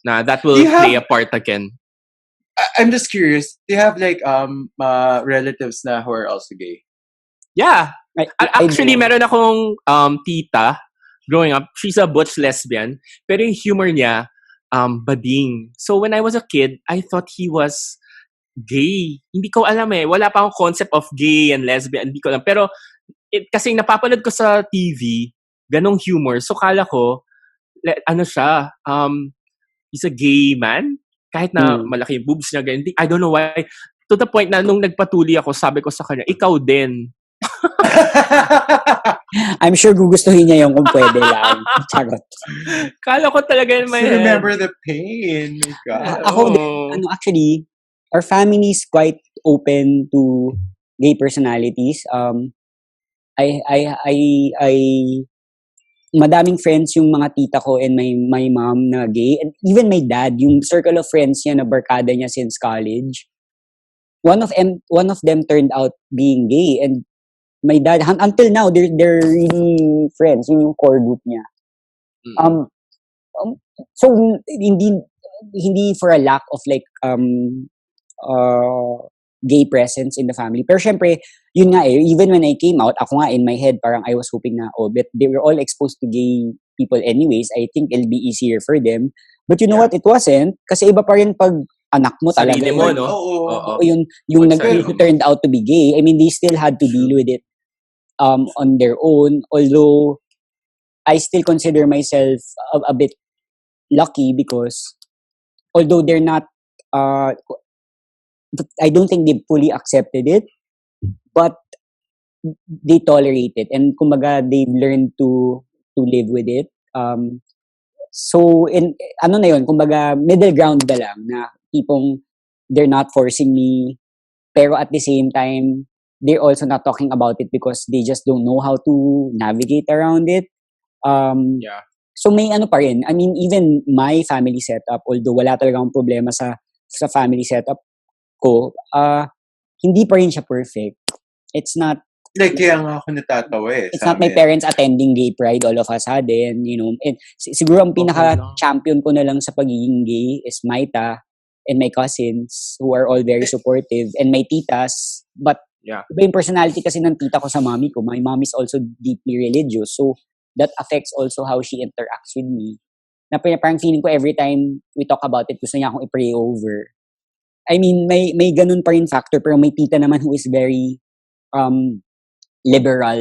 Na that will You have- play a part again. I'm just curious. Do you have like relatives na who are also gay? Yeah. I Actually, do. meron akong tita growing up. She's a butch lesbian. Pero yung humor niya, bading. So when I was a kid, I thought he was gay. Hindi ko alam eh. Wala pa akong concept of gay and lesbian. Hindi ko alam. Pero kasi napapanood ko sa TV, ganong humor. So kala ko, ano siya, he's a gay man. Kahit na malaki yung boobs niya, ganyan. I don't know why. To the point na nung nagpatuli ako, sabi ko sa kanya, ikaw din. I'm sure gugustuhin niya yung kung pwede lang. Charot. Kala ko talaga in my So head. remember the pain. My God. Ako din, actually, our family is quite open to gay personalities. Madaming friends yung mga tita ko and my mom na gay. And even my dad, yung circle of friends niya na barkada niya since college. One of them turned out being gay. And my dad, until now, they're really friends. Yung core group niya. So, hindi for a lack of like, gay presence in the family. Pero syempre, yun nga eh, even when I came out, ako nga in my head, parang I was hoping na, but they were all exposed to gay people anyways. I think it'll be easier for them. But you know what? It wasn't. Kasi iba pa rin pag anak mo talaga. Sarili mo, Like, no? Oo. yung who turned out to be gay. I mean, they still had to deal with it on their own. Although, I still consider myself a bit lucky because although they're not I don't think they fully accepted it, but they tolerate it and kumbaga they've learned to live with it. So in ano na yun, kumbaga middle ground na lang na tipong they're not forcing me, pero at the same time they're also not talking about it because they just don't know how to navigate around it. Yeah. So may ano pa rin. I mean, even my family setup, although wala talagang problema sa family setup ko, hindi pa rin siya perfect. It's not Like, kaya nga ako natatawa eh. it's sa not my amin. parents attending gay pride all of a sudden, you know. And siguro ang pinaka-champion ko na lang sa pagiging gay is my ta and my cousins who are all very supportive and my titas. But Yeah. iba yung personality kasi ng tita ko sa mami ko. My mom is also deeply religious. So that affects also how she interacts with me. Na parang feeling ko every time we talk about it, gusto niya akong i-pray over. I mean, may ganun pa rin factor, pero may tita naman who is very liberal.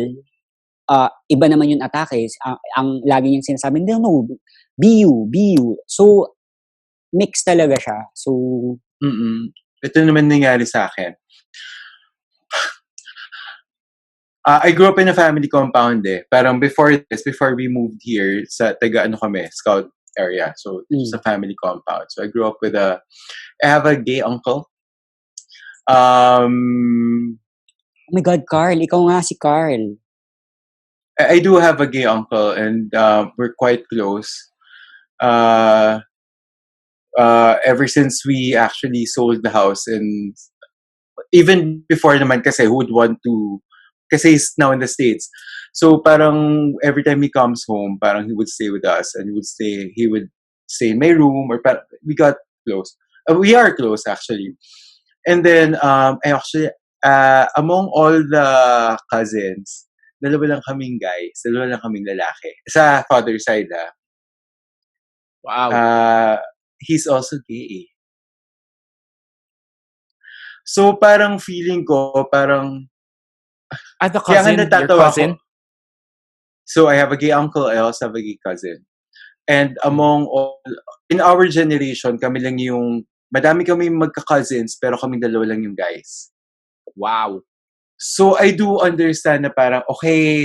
Iba naman yung atake. Ang lagi niyang sinasabi, no, be you. So, mix talaga siya. So, Ito naman nangyari sa akin. I grew up in a family compound eh. Parang before we moved here, sa taga ano kami, Scout area. So, it's a family compound. So, I grew up I have a gay uncle. Um, Oh my God, Carl. Ikaw nga si Carl. I do have a gay uncle and we're quite close. Ever since we actually sold the house and even before naman kasi who would want to kasi he's now in the States. So parang every time he comes home, parang he would stay with us and he would stay in my room we got close. We are close actually. And then I actually among all the cousins, dalawa lang kaming guys, dalawa lang kaming lalaki. Sa father side Wow. he's also gay. So parang feeling ko parang The kaya nga cousin, your natatawa cousin? ko. So I have a gay uncle, I also have a gay cousin. And among all, in our generation, kami lang yung, madami kami magka-cousins, pero kaming dalawa lang yung guys. Wow. So I do understand na parang, okay,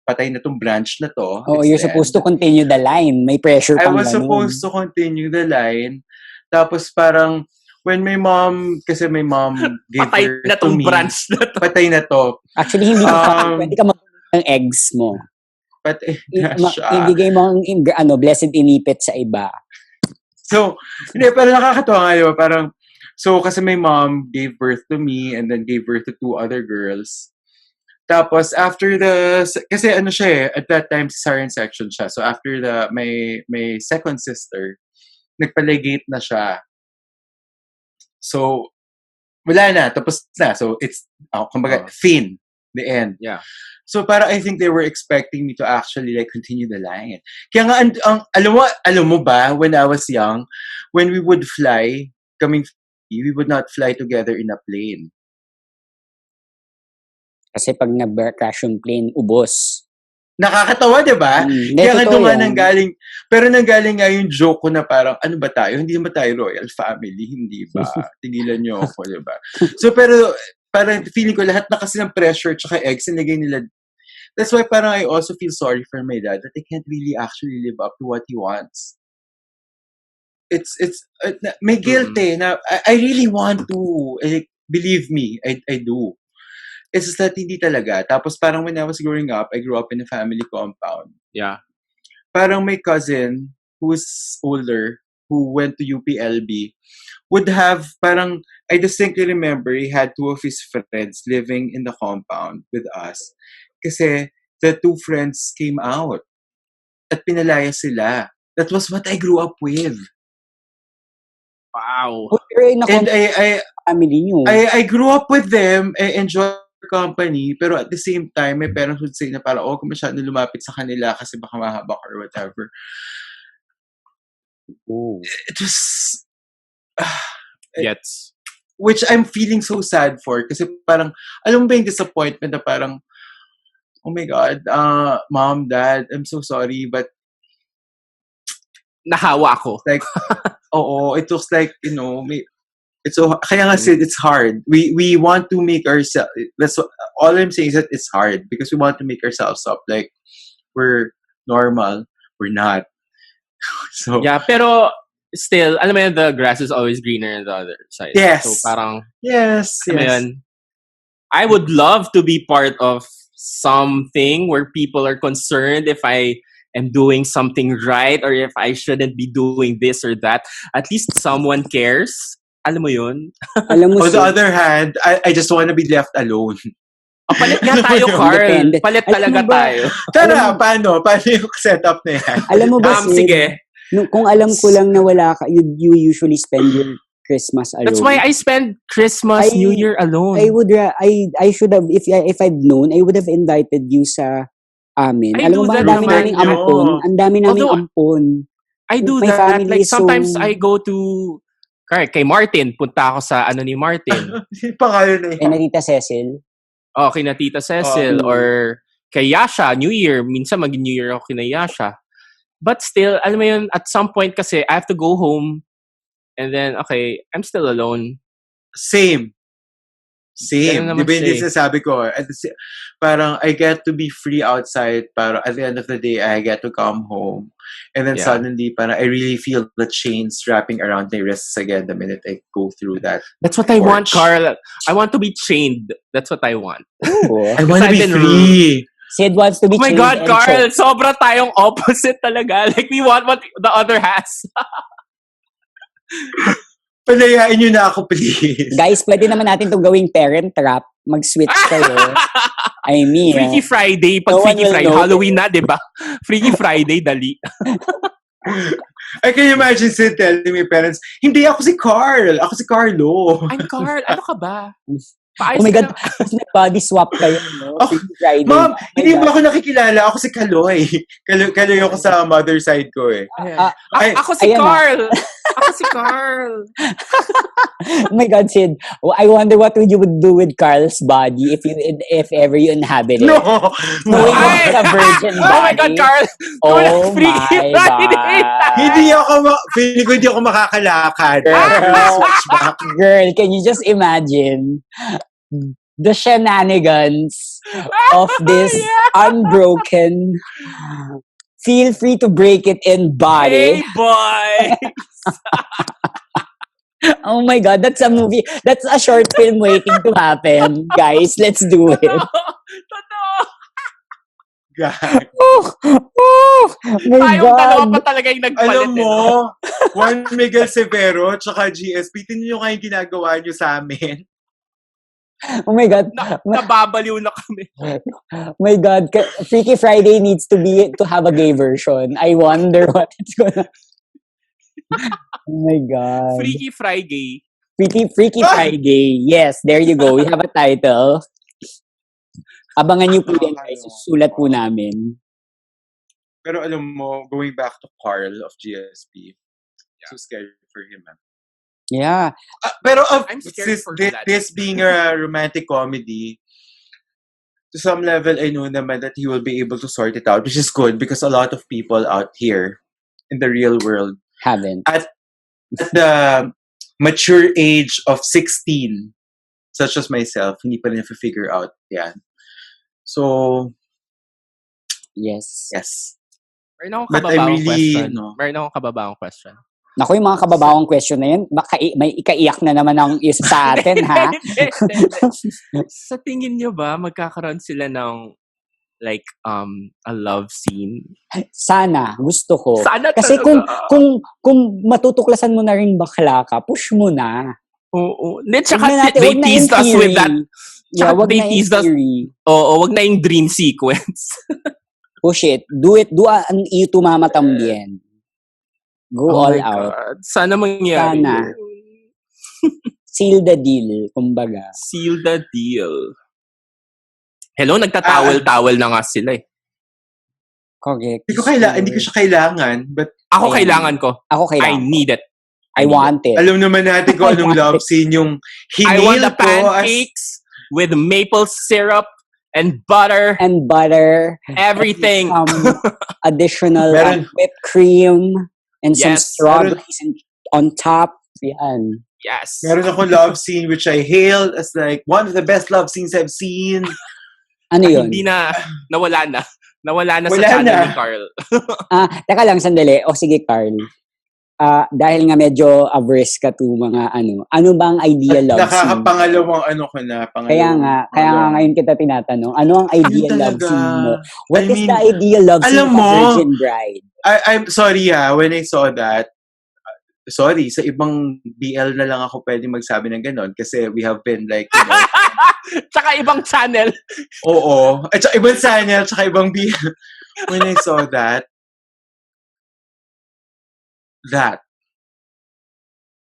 patay na tong branch na to. Oh, It's you're the supposed end. to continue the line. May pressure I pang was ganun. supposed to continue the line. Tapos parang, when my mom gave Patay birth na to tong me, branch na to. patay na to. Actually, hindi ka pwede ka mag- ng eggs mo. Patay na siya. Ibigay mo ang blessed inipit sa iba. So, hindi, parang nakakatawa nga yun. Parang, so, kasi my mom gave birth to me and then gave birth to 2 other girls. Tapos, after kasi ano siya eh, at that time, cesarean section siya. So, after my second sister, nagpaligate na siya. So, wala na, tapos na. So, it's, kumbaga, fin, the end. Yeah. So, para I think they were expecting me to actually like continue the line. Kaya nga, alam mo ba, when I was young, when we would fly, we would not fly together in a plane. Kasi pag nag-crash yung plane, ubos. Nakakatawa, di ba? Kaya nga doon nga nanggaling, pero nanggaling nga yung joke ko na parang, ano ba tayo? Hindi ba tayo royal family? Hindi ba? Tigilan niyo ako, di ba? So, pero, parang feeling ko lahat na kasi ng pressure tsaka eggs, nilagay nila. That's why parang I also feel sorry for my dad that I can't really actually live up to what he wants. It's may guilt eh, na I really want to, believe me, I do. It's just that hindi talaga. Tapos parang when I was growing up, I grew up in a family compound. Yeah. Parang my cousin who's older, who went to UPLB, would have, parang, I distinctly remember he had 2 of his friends living in the compound with us. Kasi the 2 friends came out at pinalaya sila. That was what I grew up with. Wow. And family nyo. I grew up with them, I enjoyed their company, pero at the same time, my parents would say na parang, kung masyado lumapit sa kanila kasi baka mahabak or whatever. Oh. It was... Yes. Which I'm feeling so sad for kasi parang, alam mo ba yung disappointment na parang, oh my God, mom, dad, I'm so sorry, but nahawa ako. Like, it was like, it's so, kaya nga said, it's hard. We want to make ourselves, that's what, all I'm saying is that it's hard because we want to make ourselves up. Like, we're normal, we're not. So, yeah, pero still, alam mo yun, the grass is always greener on the other side. Yes. So parang, yes. Yun, I would love to be part of something where people are concerned if I am doing something right or if I shouldn't be doing this or that. At least someone cares. Alam mo yun? Alam mo, on the other hand, I just want to be left alone. Palit nga tayo, Carl. Depende. Palit talaga tayo. Tara, paano yung setup na yan? Alam mo ba, Sid, sige. Kung alam ko lang na wala ka, you usually spend your Christmas alone. That's why I spend Christmas, New Year alone. I should have, if I'd known, I would have invited you sa amin. I Alam mo do ba, that ang dami naman, naming ampon. Ang dami naming ampon. I do My that. family Like, is so- sometimes I go to, kay Martin, punta ako sa ni Martin. Yung pangalan na Kay na Tita Cecil. Kay na Tita Cecil. Or kay Yasha, New Year. Minsan mag-New Year ako kina Yasha. But still, alam mo yun, at some point kasi, I have to go home. And then, okay, I'm still alone. Same. Same. Ganun naman Di ba yung siya eh. sinasabi ko? Parang I get to be free outside. Parang at the end of the day, I get to come home. And then Yeah. suddenly, parang I really feel the chains wrapping around my wrists again the minute I go through that. That's what I want, Porch. Carl. I want to be chained. That's what I want. Ooh. I want to be I've been free. Sid wants to be Oh my chained God, and Carl! choked. Sobra tayong opposite talaga. Like, we want what the other has. Palayain nyo na ako, please. Guys, pwede naman natin itong gawing parent trap. Mag-switch kayo. I mean, Freaky Friday. Pag no one Freaky will Friday. know. Halloween na, di ba? Freaky Friday, dali. I can imagine Sid telling my parents, hindi ako si Carl. Ako si Carlo. I'm Carl. Ano ka ba? oh my God, tapos nag-body swap kayo, no? Oh, Freaky Friday. Ma'am, Oh my hindi God. mo ako nakikilala. Ako si Kaloy. Kaloy ako sa mother side ko eh. Ay, Ako si ayan na. Carl. Ako si Carl. Oh my God, Sid. Oh, I wonder what you would do with Carl's body if ever you inhabit it. No! Knowing No! it's a virgin body. Oh my God, Carl. Oh Freaky my Friday. God. Feeling ko hindi ako makakalakad. Girl. Switchback. Girl, can you just imagine the shenanigans of this unbroken, feel free to break it in body. Hey, boy. Oh my God, that's a movie. That's a short film waiting to happen. Guys, let's do it. Totoo. God. My Tayong dalawa God. pa talaga yung nagpalit. Alam mo, Juan Miguel Severo tsaka GSP, tingnan nyo kayong ginagawa nyo sa amin. Oh my God. Nababaliw na kami. Oh my God. Freaky Friday needs to have a gay version. I wonder what it's gonna... Oh my God. Freaky Friday. Freaky Friday. Yes, there you go. We have a title. Abangan niyo po yan, guys. Susulat po namin. Pero alam mo, going back to Karl of GSP, so scary for him. Man. Yeah. Pero I'm scared for Vlad. this being a romantic comedy, to some level, I know naman that he will be able to sort it out, which is good because a lot of people out here in the real world Haven't. at the mature age of 16, such as myself, hindi pa rin figure out yan. So, Yes. yes. Meron akong But I'm kababawang really, question. no. Meron akong kababawang question. Naku, yung mga kababawang question na yan, baka may ikaiyak na naman ang isa sa atin, ha? Hindi. Sa tingin nyo ba, magkakaroon sila ng like a love scene? Sana, gusto ko. Sana Kasi talaga. kung matutuklasan mo na rin bakla ka, push mo na. Oo. Tsaka Wag na natin- they wag na in teased us theory. with that. Yeah, Tsaka wag they na in teased us. theory. Oo, wag na yung dream sequence. Push it. Do it. Do an iyo Mama Tambien. Go Oh all my out. God. Sana mangyari. Sana. yun. Seal the deal, kumbaga. Seal the deal. Hello, nagtatawel-tawel na nga sila eh. Correct. Hindi ko siya kailangan, but Ako Ayun. kailangan ko. Ako I kailangan. need it. I want it. alam naman natin kung anong love scene yung I want hinil the ko as pancakes with maple syrup and butter. And butter. Everything. Some additional Meron- whipped cream. And some Yes. strawberries on top. Yan. Yes. meron akong love scene which I hailed as like one of the best love scenes I've seen. Ano yun? Hindi na, nawala na. Nawala na sa Wala channel na. ni Carl. Teka lang, sandali. O sige, Carl. Dahil nga medyo averse ka to mga ano bang ideal love scene? Nakakapangalawang ano ko na. Kaya nga ngayon kita tinatanong, ano ang ideal love talaga? scene mo? What I is mean, the ideal love scene alam of a mo, virgin bride? I'm sorry when I saw that, sorry, sa ibang BL na lang ako pwede magsabi ng ganon kasi we have been like, you know, Tsaka ibang channel. oo. At saka ibang channel, tsaka ibang BL. When I saw that,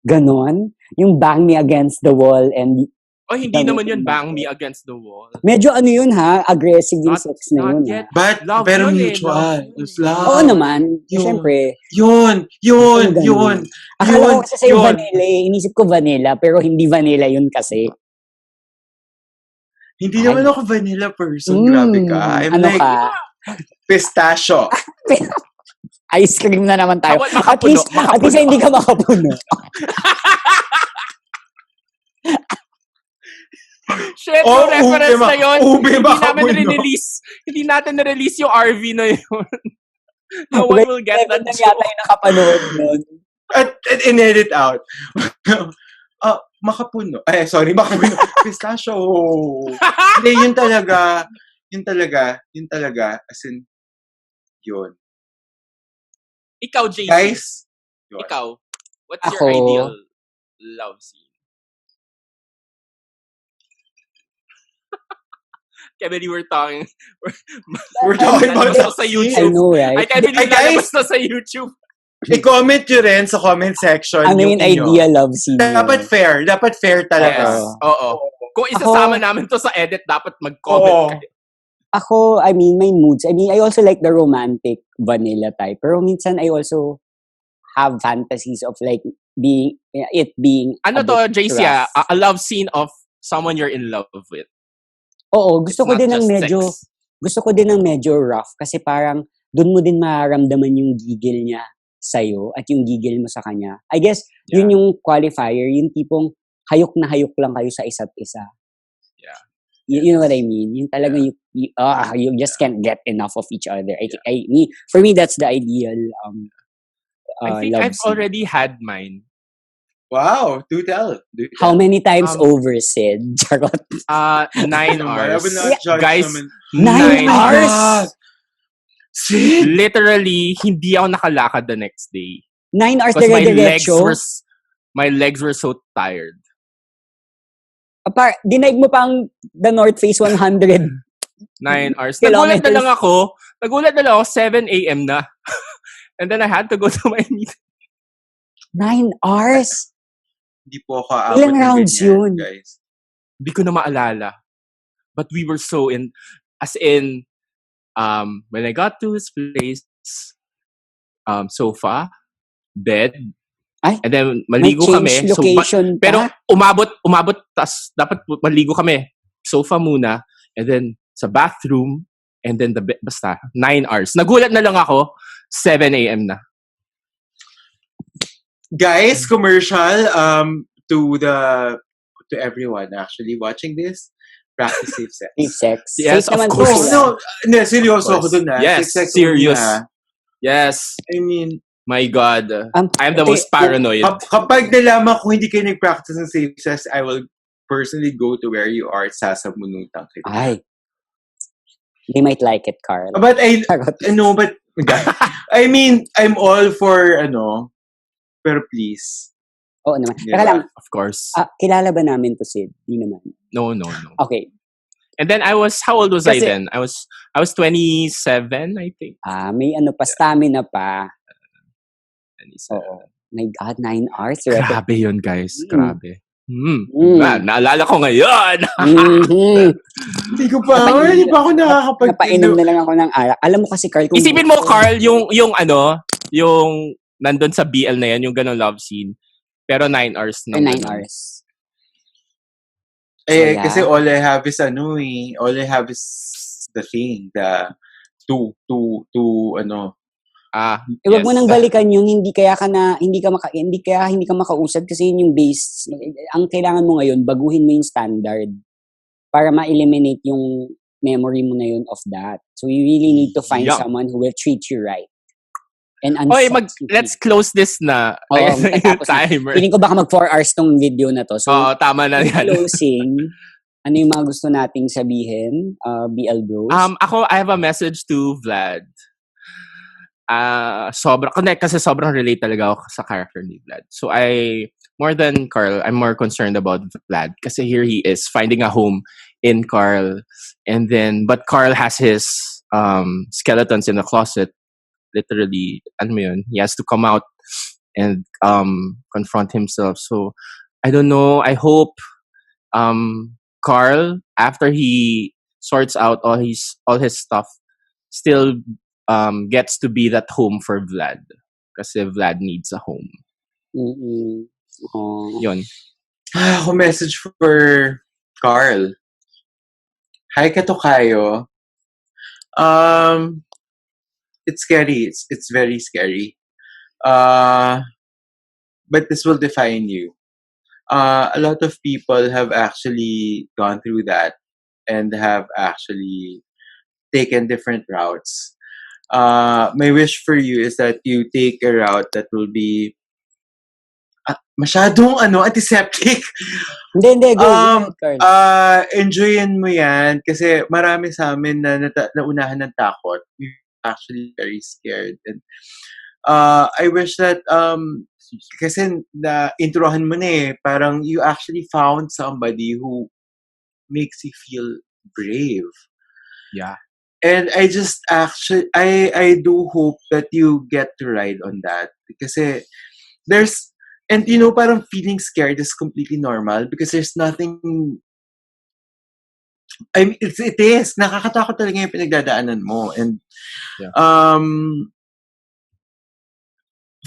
Ganon? Yung bang me against the wall and Oh, hindi naman yun bang me against the wall. medyo ano yun ha, aggressive yung sex na yun. Not yet. but Love pero yun eh, mutual. love yun It's eh. love. Oo naman, Yun. syempre. Yun. Akala ko kasi sa'yo vanilla eh. Inisip ko vanilla, pero hindi vanilla yun kasi. Hindi naman ako vanilla person. Grabe ka. I'm ano like, ka? pistachio. Ice cream na naman tayo. Bawal makapuno, At least hindi ka makapuno. Shit, Oh, yung reference na yun, ube makapuno. hindi natin na-release yung RV na yun. No one will get that Seven lang yata joke. yung nakapanood nun. At in-edit out. Makapuno. Ay, sorry, makapuno. Pistachio. Hindi, yun talaga. As in, yun. Ikaw, JC. Guys, yun. Ikaw, what's Ako? your ideal love scene? Kevin, you were talking. We're talking about Lalabas that sa scene. YouTube. I know, right? I can't believe Ay, guys! lalabas na sa YouTube. I-comment nyo rin sa comment section Ano yung yung inyo. idea love scene nyo? Dapat fair talaga. Yes. Oo. Kung isasama namin to sa edit, dapat mag-comment kayo. Ako, I mean, my moods. I mean, I also like the romantic vanilla type. Pero minsan, I also have fantasies of like being Ano a to, bit JC, rough. a love scene of someone you're in love with. Oo, gusto It's ko not din ng just medyo sex. gusto ko din ng medyo rough kasi parang doon mo din mararamdaman yung gigil niya sa'yo at yung gigil mo sa kanya. I guess yun yung qualifier, yung tipong hayok na hayok lang kayo sa isa't isa. Yeah. You know what I mean? Yung talagang you just can't get enough of each other. For me, that's the ideal I think love I've scene. already had mine. Wow, do tell. How many times over, Sid? Charot. 9 I hours. will not judge Guys, naman. 9 hours? God. Sid? Literally, hindi ako nakalakad the next day. 9 hours Because dire-diretso? my legs were so tired. Dinaig mo pang the North Face 100. 9 hours. Kilometers. Nagulat na lang ako, 7 a.m. na. And then I had to go to my meeting. 9 hours? Hindi po ako aabot Ilang ng rounds ganyan, yun? guys. Hindi ko na maalala. But we were so when I got to his place, sofa, bed, Ay, and then may maligo kami. change location Pero pa? umabot, tas dapat maligo kami. Sofa muna, and then sa bathroom, and then basta, 9 hours. Nagulat na lang ako, 7 a.m. na. Guys, commercial to everyone actually watching this. Practice safe sex. Safe sex. Yes, Safe of naman po course. sila. No, seryoso ako dun na. Yes, Safe sex serious. only, Yes. I mean, My God. I'm the most paranoid. kapag nalaman ko hindi kayo nag-practice ng safe sex, I will personally go to where you are at sasabunutan kita. Ay. They might like it, Karl. But Charot. I mean, I'm all for, pero please. Oo naman. Yeah. Teka lang, Of course. kilala ba namin to, Sid? Di naman. No. Okay. And then how old was I Kasi- then? I was 27, I think. May stamina pa. 27. Oo. My God, 9 hours. Grabe yun, guys. Mm. Grabe. Mm. Naalala ko ngayon. Mhm. Hindi pa ako nakakapag- Napainom na lang ako ng alak. Alam mo kasi, Karl, kung Isipin mo, Carl, yung nandun sa BL na yan, yung ganong love scene. Pero 9 hours na. 9 hours. Eh, Saya. kasi all I have is the thing, the Huwag mo nang balikan yun, hindi ka makausad kasi yun yung base. Ang kailangan mo ngayon, baguhin mo yung standard para ma-eliminate yung memory mo na yun of that. So you really need to find someone who will treat you right. And Okay, let's close this na. Oo, Yung matapos na. timer. Feeling ko baka mag 4 hours tong video na to. So, Oo, tama na yan. closing, ano yung mga gusto nating sabihin, BL Bros? Ako, I have a message to Vlad. Kasi sobrang relate talaga ako sa character ni Vlad. So more than Karl, I'm more concerned about Vlad. Kasi here he is, finding a home in Karl. But Karl has his skeletons in the closet. Literally, he has to come out and confront himself. So, I don't know. I hope Karl, after he sorts out all his stuff, still gets to be that home for Vlad. Kasi Vlad needs a home. Mm-mm. Oh. Yun. Ako message for Karl. Hi, Katokayo. It's scary. It's very scary. But this will define you. a lot of people have actually gone through that and have actually taken different routes. My wish for you is that you take a route that will be masyadong antiseptic. Hindi, go ahead, Carl. Enjoyin mo yan kasi marami sa amin na naunahan ng takot. We're actually very scared. And I wish that kasi na introhan mo na parang you actually found somebody who makes you feel brave. Yeah. And I just actually I do hope that you get to ride on that kasi there's and parang feeling scared is completely normal because there's nothing. I mean, it is nakakatakot talaga yung pinagdadaanan mo and Yeah.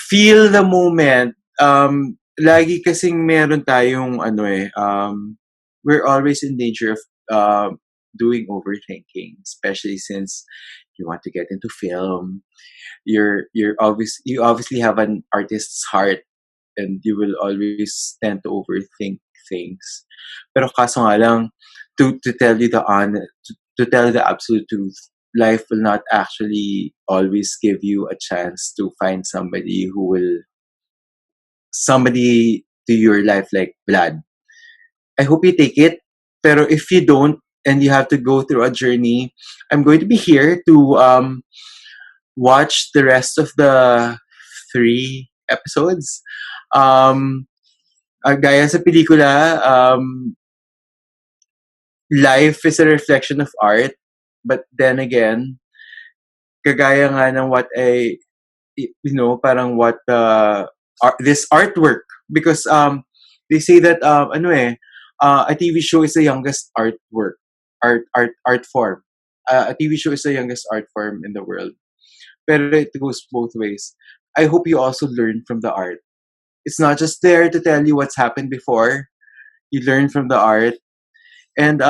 feel the moment. Lagi kasing meron tayong we're always in danger of doing overthinking, especially since you want to get into film. You obviously have an artist's heart and you will always tend to overthink things. Pero kaso nga lang, to tell you the to tell the absolute truth, life will not actually always give you a chance to find somebody to your life like Vlad. I hope you take it. Pero if you don't, and you have to go through a journey, I'm going to be here to watch the rest of the 3 episodes. Gaya sa pelikula, life is a reflection of art. But then again, kagaya nga ng what parang what this artwork. Because they say that a TV show is the youngest art form. A TV show is the youngest art form in the world. Pero it goes both ways. I hope you also learn from the art. It's not just there to tell you what's happened before. You learn from the art. And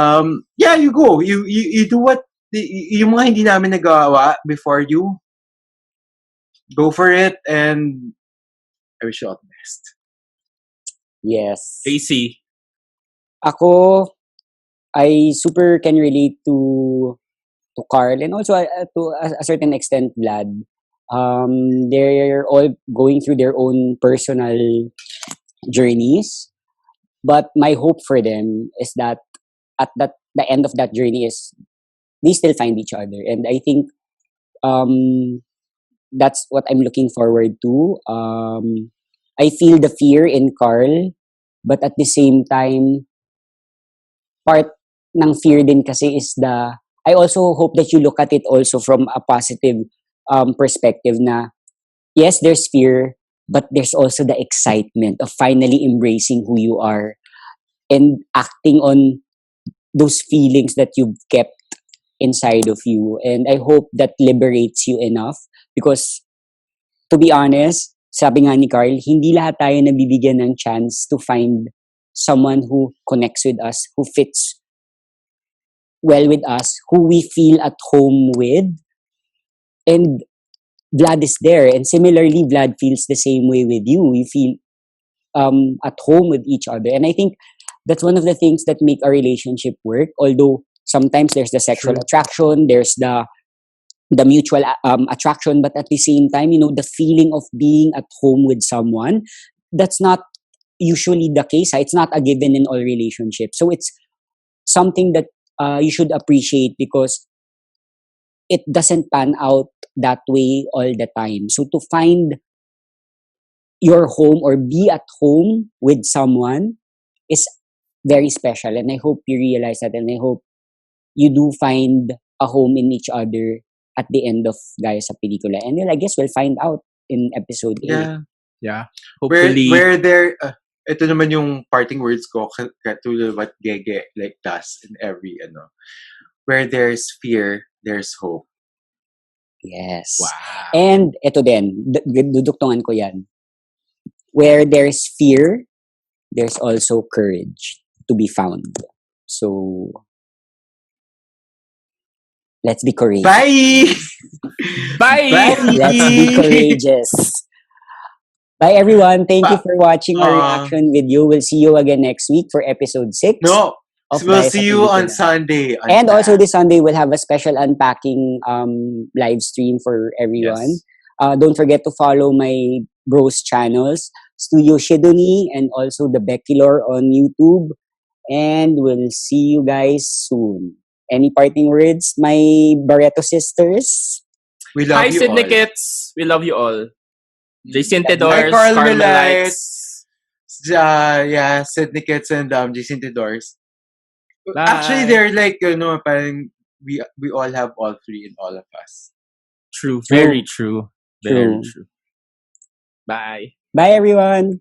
you go. You do what yung mga hindi namin nagawa before you. Go for it and I wish you all the best. Yes. AC. Ako, I super can relate to Karl and also to a certain extent Vlad. They're all going through their own personal journeys, but my hope for them is that at the end of that journey is they still find each other, and I think that's what I'm looking forward to. I feel the fear in Karl, but at the same time, part ng fear din kasi is I also hope that you look at it also from a positive perspective na, yes, there's fear, but there's also the excitement of finally embracing who you are and acting on those feelings that you've kept inside of you. And I hope that liberates you enough because, to be honest, sabi nga ni Karl, hindi lahat tayo nabibigyan ng chance to find someone who connects with us, who fits well with us, who we feel at home with. And Vlad is there. And similarly, Vlad feels the same way with you. We feel at home with each other. And I think that's one of the things that make a relationship work. Although sometimes there's the sexual attraction, there's the mutual attraction, but at the same time, the feeling of being at home with someone, that's not usually the case. It's not a given in all relationships. So it's something that you should appreciate because it doesn't pan out that way all the time. So to find your home or be at home with someone is very special. And I hope you realize that, and I hope you do find a home in each other at the end of Gaya sa Pelikula. And I guess we'll find out in episode 8. Yeah. Hopefully. Where there, ito naman yung parting words ko, katulad what Gege does in every, where there's fear, there's hope. Yes. Wow. And ito din, duduktungan ko yan. Where there's fear, there's also courage to be found. So, let's be courageous. Bye! Bye! Let's be courageous. Bye everyone. Thank you Pa- for watching our reaction video. We'll see you again next week for episode 6. No, Of we'll Gaya sa see you on Pelikula. Sunday. And also this Sunday, we'll have a special unpacking live stream for everyone. Yes. Don't forget to follow my bros channels, Studio Shidoni and also the Becklor on YouTube. And we'll see you guys soon. Any parting words, my Barreto sisters? We love Hi, you Sydney all. Kits. We love you all. Jason Hi, Tedors, Carl Carmelites. Yeah, Sydney Kits and Jason Tidors. Bye. Actually, they're like, parang we all have all three in all of us. True. Very true. Very True. true. Bye. Bye everyone.